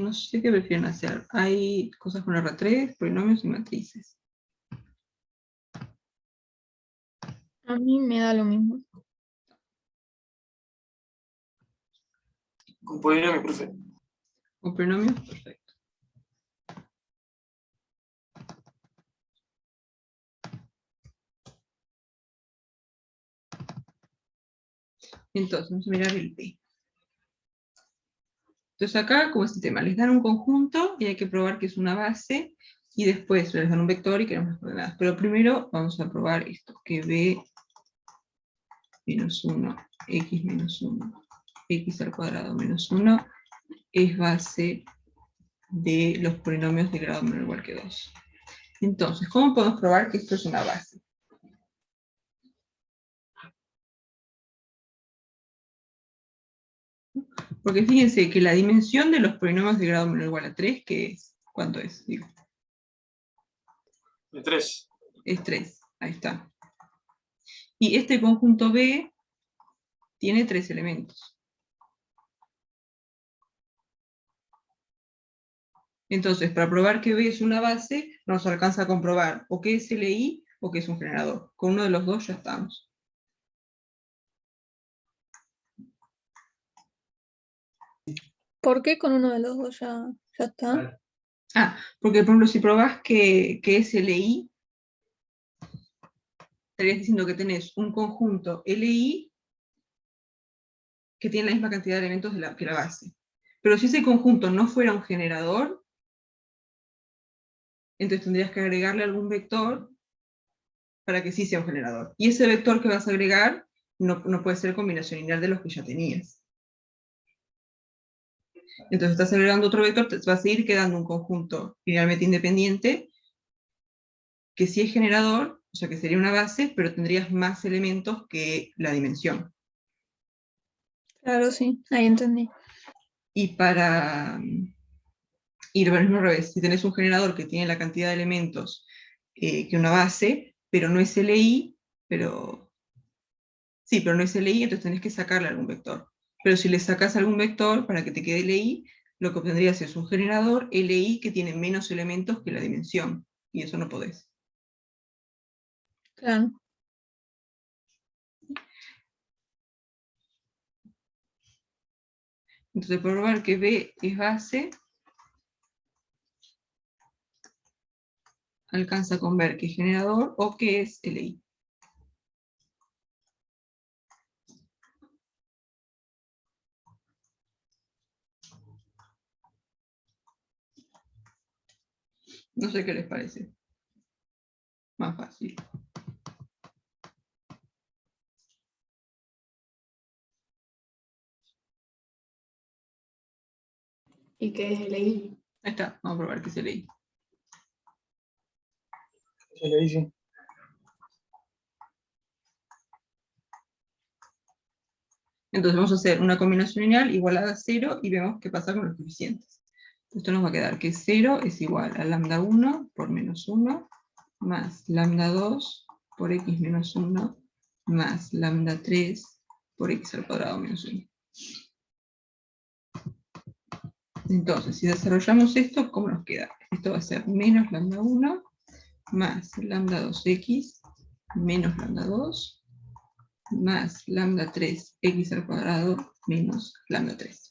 Speaker 1: No sé qué prefieren hacer. Hay cosas con R3, polinomios y matrices.
Speaker 6: A mí me da lo mismo.
Speaker 2: Con polinomio, profe.
Speaker 1: ¿Con polinomios? Perfecto. Entonces, vamos a mirar el P. Entonces acá, como es el tema, les dan un conjunto y hay que probar que es una base, y después les dan un vector y queremos las coordenadas. Pero primero vamos a probar esto, que B menos 1, X menos 1, X al cuadrado menos 1, es base de los polinomios de grado menor o igual que 2. Entonces, ¿cómo podemos probar que esto es una base? Porque fíjense que la dimensión de los polinomios de grado menor o igual a 3, ¿qué es? ¿Cuánto es? Digo.
Speaker 2: De 3.
Speaker 1: Es 3, ahí está. Y este conjunto B tiene 3 elementos. Entonces, para probar que B es una base, nos alcanza a comprobar o que es LI o que es un generador. Con uno de los dos ya estamos.
Speaker 6: ¿Por qué con uno de los dos ya está?
Speaker 1: Porque por ejemplo, si probás que es LI, estarías diciendo que tenés un conjunto LI que tiene la misma cantidad de elementos que la base. Pero si ese conjunto no fuera un generador, entonces tendrías que agregarle algún vector para que sí sea un generador. Y ese vector que vas a agregar no puede ser combinación lineal de los que ya tenías. Entonces estás agregando otro vector, te va a seguir quedando un conjunto linealmente independiente, que sí es generador, o sea que sería una base, pero tendrías más elementos que la dimensión.
Speaker 6: Claro, sí, ahí entendí.
Speaker 1: Y para ir al mismo revés, si tenés un generador que tiene la cantidad de elementos que una base, pero no es LI, pero no es LI, entonces tenés que sacarle algún vector. Pero si le sacas algún vector para que te quede LI, lo que obtendrías es un generador LI que tiene menos elementos que la dimensión, y eso no podés.
Speaker 6: Claro.
Speaker 1: Entonces, por probar que B es base, alcanza con ver que es generador o que es LI. No sé qué les parece. Más fácil.
Speaker 6: ¿Y qué es LI?
Speaker 1: Ahí está, vamos a probar que es LI.
Speaker 7: Se le dice.
Speaker 1: Entonces vamos a hacer una combinación lineal igualada a 0 y vemos qué pasa con los coeficientes. Esto nos va a quedar que 0 es igual a lambda 1 por menos 1 más lambda 2 por x menos 1 más lambda 3 por x al cuadrado menos 1. Entonces, si desarrollamos esto, ¿cómo nos queda? Esto va a ser menos lambda 1 más lambda 2x menos lambda 2 más lambda 3 x al cuadrado menos lambda 3.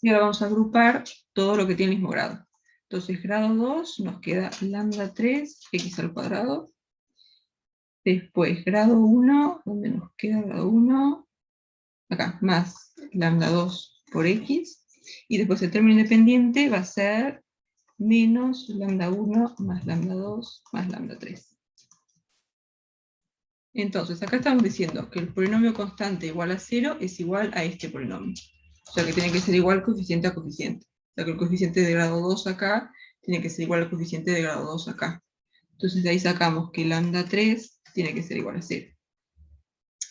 Speaker 1: Y ahora vamos a agrupar todo lo que tiene el mismo grado. Entonces, grado 2 nos queda lambda 3 x al cuadrado. Después, grado 1, donde nos queda grado 1, acá, más lambda 2 por x. Y después el término independiente va a ser menos lambda 1 más lambda 2 más lambda 3. Entonces, acá estamos diciendo que el polinomio constante igual a 0 es igual a este polinomio. O sea que tiene que ser igual coeficiente a coeficiente. O sea que el coeficiente de grado 2 acá tiene que ser igual al coeficiente de grado 2 acá. Entonces de ahí sacamos que lambda 3 tiene que ser igual a 0.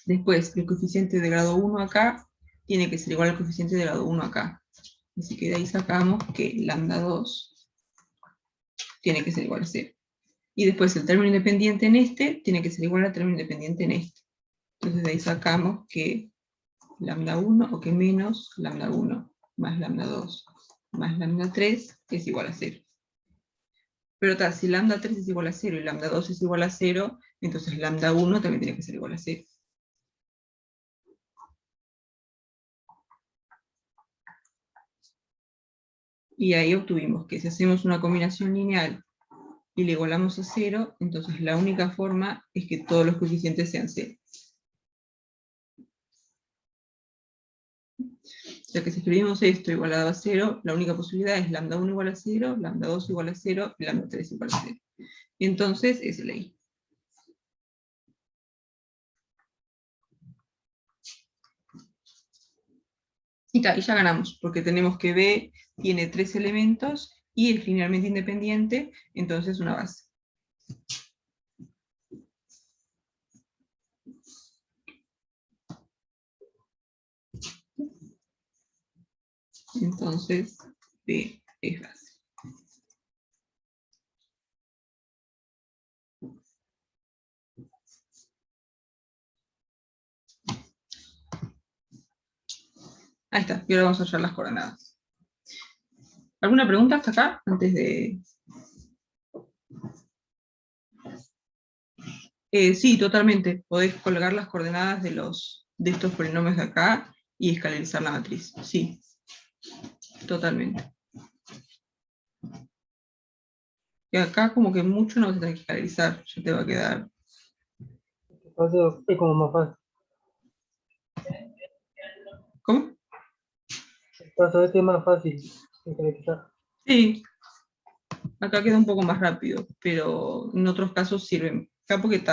Speaker 1: Después, el coeficiente de grado 1 acá tiene que ser igual al coeficiente de grado 1 acá. Así que de ahí sacamos que lambda 2 tiene que ser igual a 0. Y después el término independiente en este tiene que ser igual al término independiente en este. Entonces de ahí sacamos que lambda 1 o que menos lambda 1 más lambda 2 más lambda 3 es igual a 0. Pero tal, si lambda 3 es igual a 0 y lambda 2 es igual a 0, entonces lambda 1 también tiene que ser igual a 0. Y ahí obtuvimos que si hacemos una combinación lineal y le igualamos a 0, entonces la única forma es que todos los coeficientes sean 0. O sea que si escribimos esto igualado a 0, la única posibilidad es lambda 1 igual a 0, lambda 2 igual a 0, y lambda 3 igual a 0. Y entonces es LI. Y ya ganamos, porque tenemos que B tiene 3 elementos y es linealmente independiente, entonces una base. Entonces, B es base. Ahí está, y ahora vamos a hallar las coordenadas. ¿Alguna pregunta hasta acá? Antes de... Sí, totalmente. Podés colgar las coordenadas de estos polinomios de acá y escalarizar la matriz. Sí, totalmente. Y acá como que mucho no vas a tener que escalarizar, ya te va a quedar.
Speaker 7: Entonces es como más fácil.
Speaker 1: ¿Cómo?
Speaker 7: Paso este es más fácil de calcular.
Speaker 1: Sí, acá queda un poco más rápido, pero en otros casos sirven. Acá porque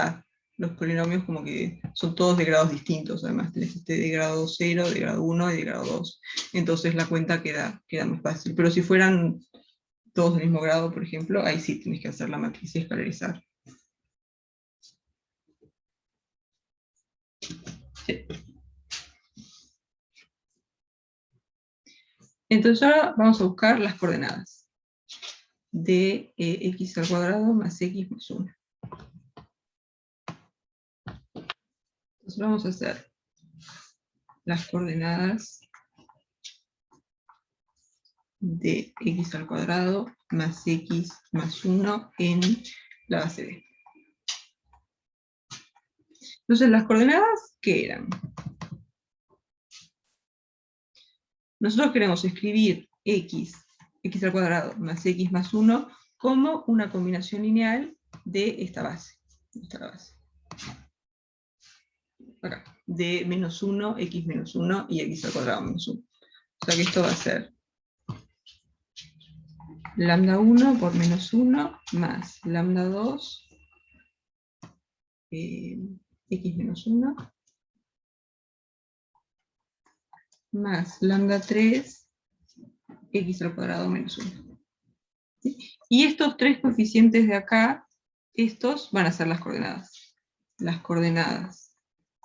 Speaker 1: los polinomios como que son todos de grados distintos, además tenés este de grado 0, de grado 1 y de grado 2. Entonces la cuenta queda más fácil. Pero si fueran todos del mismo grado, por ejemplo, ahí sí tenés que hacer la matriz y escalarizar. Sí. Entonces ahora vamos a buscar las coordenadas de x al cuadrado más x más 1. Entonces vamos a hacer las coordenadas de x al cuadrado más x más 1 en la base B. Entonces, ¿las coordenadas qué eran? Nosotros queremos escribir x al cuadrado más x más 1 como una combinación lineal de esta base. Esta es la base. Acá, de menos 1, x menos 1 y x al cuadrado menos 1. O sea que esto va a ser lambda 1 por menos 1 más lambda 2 x menos 1 más lambda 3 x al cuadrado menos 1. ¿Sí? Y estos tres coeficientes de acá, estos van a ser las coordenadas. Las coordenadas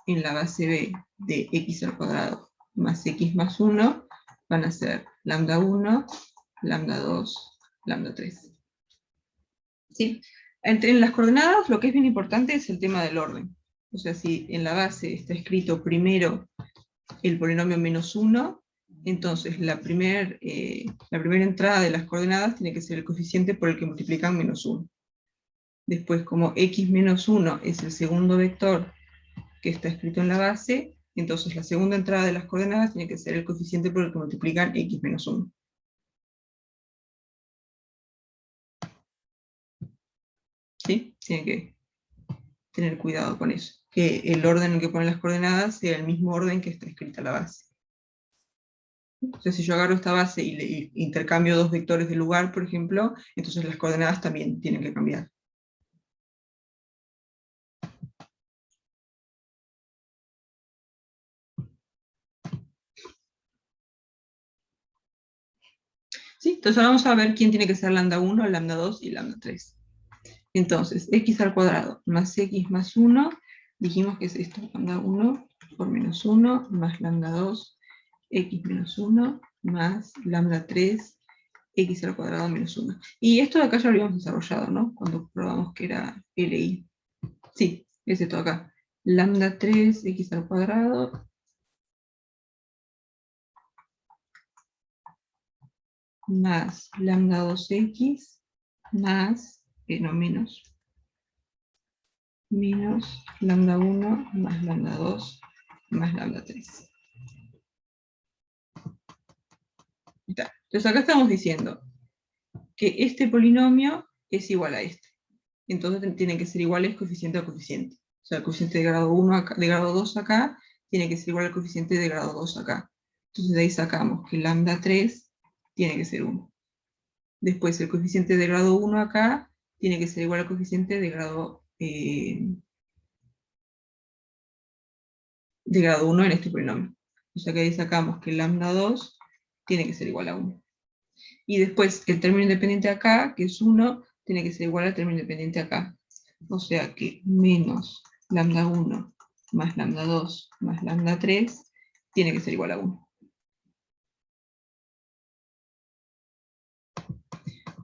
Speaker 1: en la base B de x al cuadrado más x más 1 van a ser lambda 1, lambda 2, lambda 3. ¿Sí? En las coordenadas lo que es bien importante es el tema del orden. O sea, si en la base está escrito primero el polinomio menos 1, entonces la primera entrada de las coordenadas tiene que ser el coeficiente por el que multiplican menos 1. Después, como x menos 1 es el segundo vector que está escrito en la base, entonces la segunda entrada de las coordenadas tiene que ser el coeficiente por el que multiplican x menos 1. ¿Sí? Tienen que tener cuidado con eso. Que el orden en que ponen las coordenadas sea el mismo orden que está escrita la base. Entonces, si yo agarro esta base y le intercambio dos vectores de lugar, por ejemplo, entonces las coordenadas también tienen que cambiar. ¿Sí? Entonces ahora vamos a ver quién tiene que ser lambda 1, lambda 2 y lambda 3. Entonces, x al cuadrado más x más 1, dijimos que es esto, lambda 1 por menos 1, más lambda 2, x menos 1, más lambda 3, x al cuadrado menos 1. Y esto de acá ya lo habíamos desarrollado, ¿no? Cuando probamos que era LI. Sí, es esto de acá. Lambda 3, x al cuadrado, más lambda 2x, más, no, menos lambda 1, más lambda 2, más lambda 3. Entonces acá estamos diciendo que este polinomio es igual a este. Entonces tienen que ser iguales coeficiente a coeficiente. O sea, el coeficiente de grado 1 acá, de grado 2 acá tiene que ser igual al coeficiente de grado 2 acá. Entonces de ahí sacamos que lambda 3 tiene que ser 1. Después el coeficiente de grado 1 acá tiene que ser igual al coeficiente de grado 1 en este polinomio. O sea que ahí sacamos que lambda 2 tiene que ser igual a 1. Y después el término independiente acá, que es 1, tiene que ser igual al término independiente acá. O sea que menos lambda 1 más lambda 2 más lambda 3 tiene que ser igual a 1.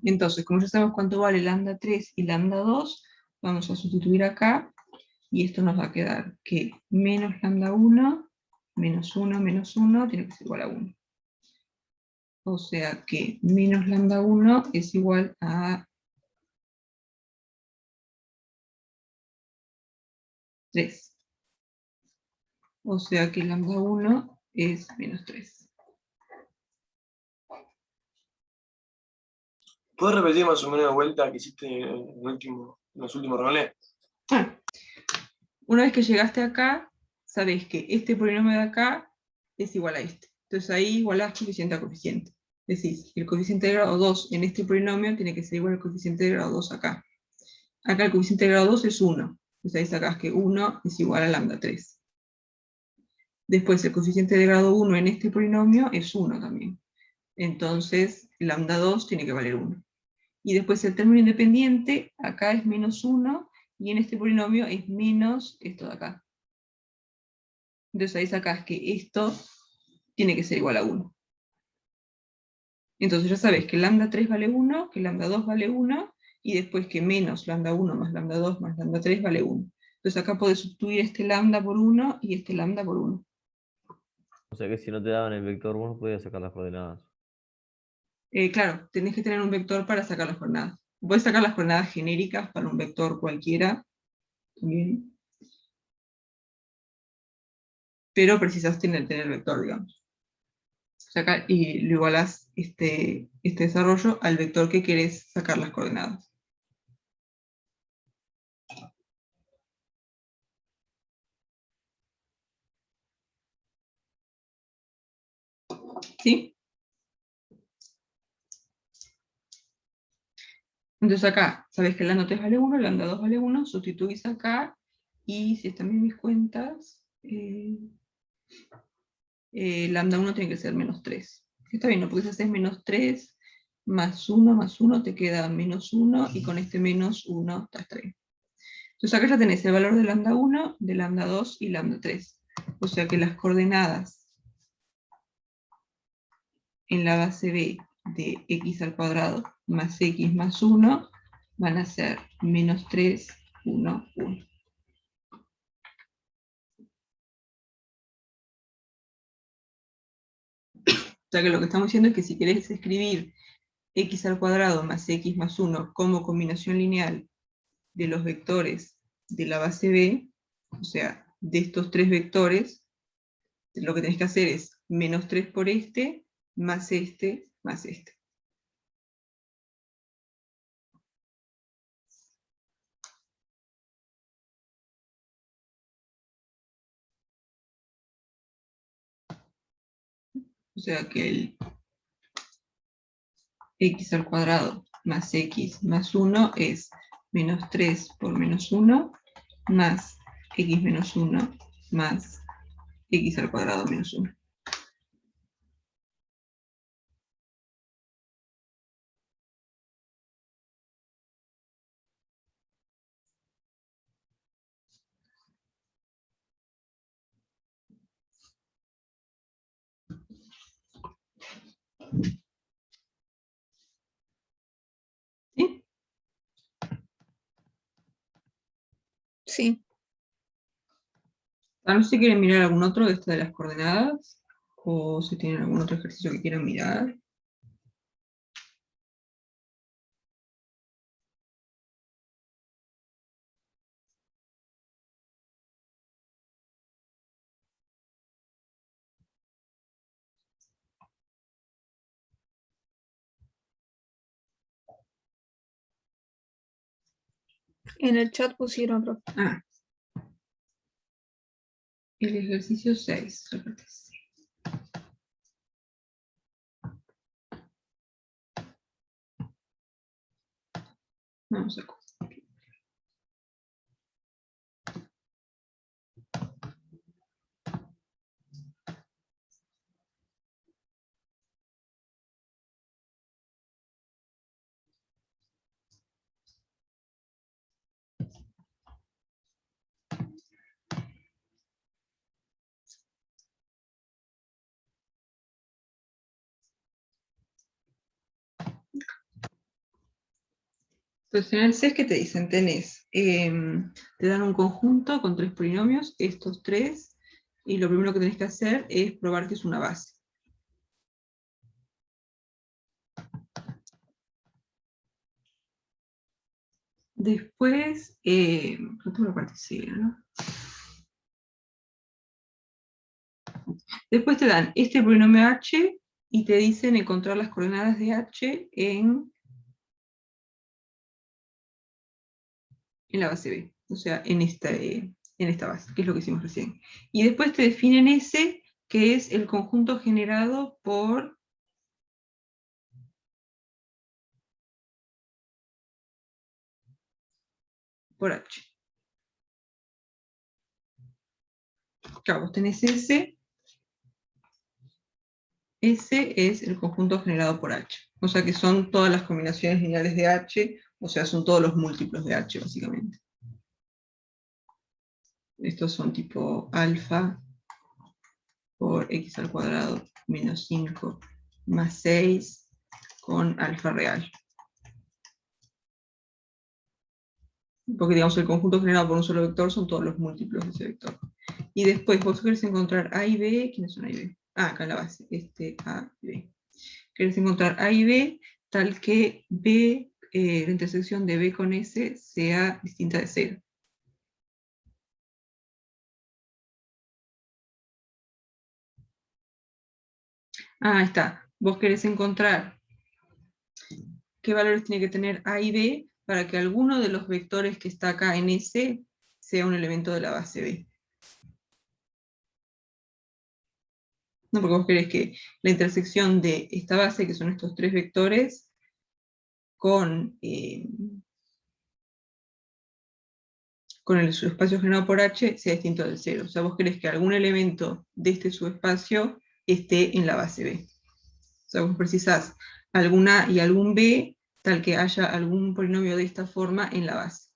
Speaker 1: Entonces, como ya sabemos cuánto vale lambda 3 y lambda 2, vamos a sustituir acá, y esto nos va a quedar que menos lambda 1, menos 1, menos 1, tiene que ser igual a 1. O sea que menos lambda 1 es igual a 3. O sea que lambda 1 es menos 3.
Speaker 2: ¿Puedes repetir más o menos la vuelta que hiciste en los últimos renglones?
Speaker 1: Una vez que llegaste acá, sabés que este polinomio de acá es igual a este. Entonces ahí igualás coeficiente a coeficiente. Decís, el coeficiente de grado 2 en este polinomio tiene que ser igual al coeficiente de grado 2 acá. Acá el coeficiente de grado 2 es 1. Entonces ahí sacás que 1 es igual a lambda 3. Después el coeficiente de grado 1 en este polinomio es 1 también. Entonces lambda 2 tiene que valer 1. Y después el término independiente, acá es menos 1, y en este polinomio es menos esto de acá. Entonces ahí sacás que esto tiene que ser igual a 1. Entonces ya sabes que lambda 3 vale 1, que lambda 2 vale 1, y después que menos lambda 1 más lambda 2 más lambda 3 vale 1. Entonces acá podés sustituir este lambda por 1 y este lambda por 1.
Speaker 4: O sea que si no te daban el vector, vos no podías sacar las coordenadas.
Speaker 1: Claro, tenés que tener un vector para sacar las coordenadas. Podés sacar las coordenadas genéricas para un vector cualquiera, también. Pero precisas tener el vector, digamos. Sacar, y lo igualás este desarrollo al vector que querés sacar las coordenadas. ¿Sí? Entonces acá, sabes que lambda 3 vale 1, lambda 2 vale 1, sustituís acá, y si están bien mis cuentas, lambda 1 tiene que ser menos 3. Está bien, ¿no? Porque si haces menos 3 más 1 te queda menos 1, y con este menos 1 estás 3. Entonces acá ya tenés el valor de lambda 1, de lambda 2 y lambda 3. O sea que las coordenadas en la base B de x al cuadrado más x más 1 van a ser menos 3, 1, 1. O sea que lo que estamos diciendo es que si querés escribir x al cuadrado más x más 1 como combinación lineal de los vectores de la base B, o sea, de estos tres vectores, lo que tenés que hacer es menos 3 por este, más este, más este. O sea que el x al cuadrado más x más 1 es menos 3 por menos 1 más x menos 1 más x al cuadrado menos 1. ¿Sí?
Speaker 6: Sí.
Speaker 1: A ver si quieren mirar algún otro de estas de las coordenadas, o si tienen algún otro ejercicio que quieran mirar.
Speaker 6: En el chat pusieron, profe.
Speaker 1: Ah. El ejercicio 6, repetís. Vamos a copiar. Entonces en el CES, ¿qué te dicen? Te dan un conjunto con tres polinomios, estos tres, y lo primero que tenés que hacer es probar que es una base. Después, no tengo la parte C, ¿no? Después te dan este polinomio h y te dicen encontrar las coordenadas de h en la base B, o sea, en esta base, que es lo que hicimos recién. Y después te definen S, que es el conjunto generado por H. Claro, vos tenés S, S es el conjunto generado por H. O sea que son todas las combinaciones lineales de H, o sea, son todos los múltiplos de H, básicamente. Estos son tipo alfa por x al cuadrado menos 5 más 6 con alfa real. Porque digamos el conjunto generado por un solo vector son todos los múltiplos de ese vector. Y después vos querés encontrar A y B, ¿quiénes son A y B? Ah, acá en la base, A y B. Querés encontrar A y B tal que B, la intersección de B con S sea distinta de 0. Ah, ahí está. Vos querés encontrar qué valores tiene que tener A y B para que alguno de los vectores que está acá en S sea un elemento de la base B. No, porque vos querés que la intersección de esta base, que son estos tres vectores, con el subespacio generado por H sea distinto del 0. O sea, vos querés que algún elemento de este subespacio esté en la base B. O sea, vos precisás algún A y algún B, tal que haya algún polinomio de esta forma en la base.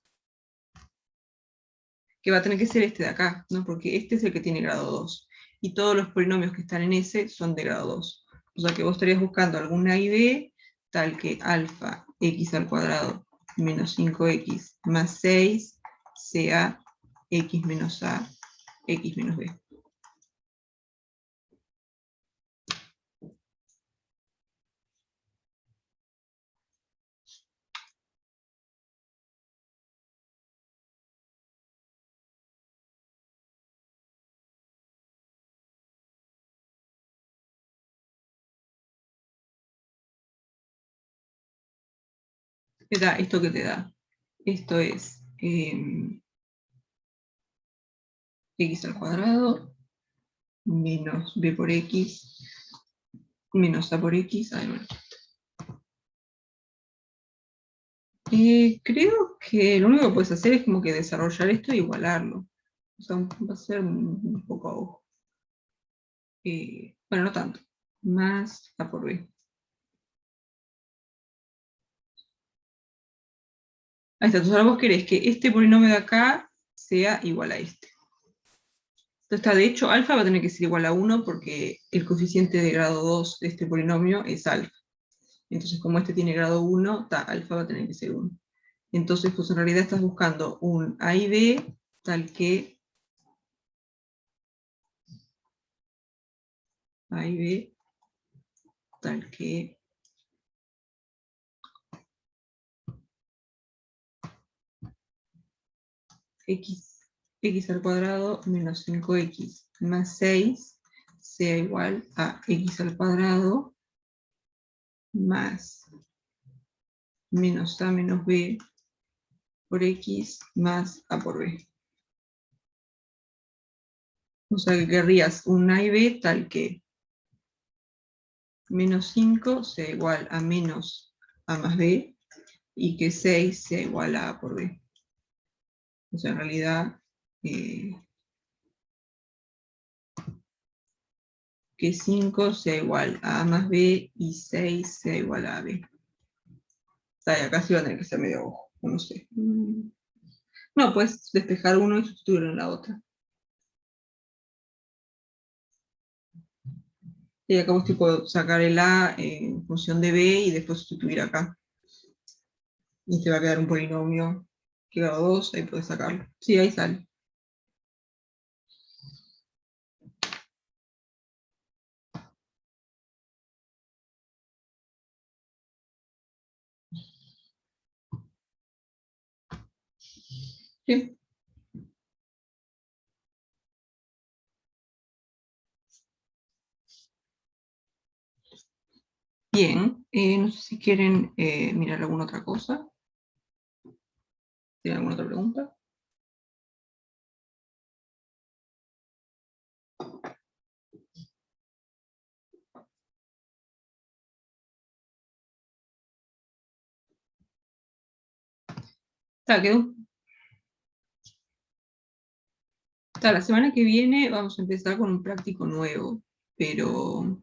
Speaker 1: Que va a tener que ser este de acá, ¿no? Porque este es el que tiene grado 2. Y todos los polinomios que están en S son de grado 2. O sea que vos estarías buscando algún A y B, tal que alfa x al cuadrado menos 5x más 6 sea x menos a, x menos b. Te da esto que te da. Esto es x al cuadrado menos b por x menos a por x. Ay, bueno. Creo que lo único que puedes hacer es como que desarrollar esto y igualarlo. O sea, va a ser un poco a ojo. Bueno, no tanto. Más a por b. Ahí está. Entonces ahora vos querés que este polinomio de acá sea igual a este. Entonces está, de hecho, alfa va a tener que ser igual a 1 porque el coeficiente de grado 2 de este polinomio es alfa. Entonces, como este tiene grado 1, alfa va a tener que ser 1. Entonces, pues en realidad estás buscando un A y B tal que A y B tal que x al cuadrado menos 5x más 6 sea igual a x al cuadrado más menos a menos b por x más a por b. O sea que querrías un a y b tal que menos 5 sea igual a menos a más b y que 6 sea igual a por b. O sea, en realidad, que 5 sea igual a A más B y 6 sea igual a B. O sea, acá sí va a tener que ser medio ojo, no sé. No, puedes despejar uno y sustituirlo en la otra. Y acá vos tipo sacar el A en función de B y después sustituir acá. Y te va a quedar un polinomio que grado 2, ahí puedes sacarlo. Sí, ahí sale. Sí. Bien, no sé si quieren mirar alguna otra cosa. ¿Tienen alguna otra pregunta? Quedó. La semana que viene vamos a empezar con un práctico nuevo, pero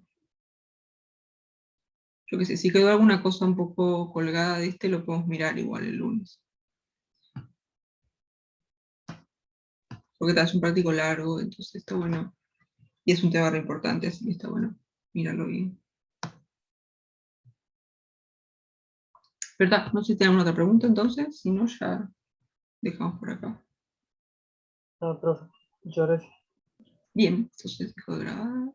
Speaker 1: yo qué sé, si quedó alguna cosa un poco colgada de este, lo podemos mirar igual el lunes. Porque es un práctico largo, entonces está bueno. Y es un tema re importante, así que está bueno míralo bien. ¿Verdad? No sé si tienen alguna otra pregunta entonces, si no ya dejamos por acá.
Speaker 7: No, profe, muchas gracias.
Speaker 1: Bien, entonces dejo de grabar.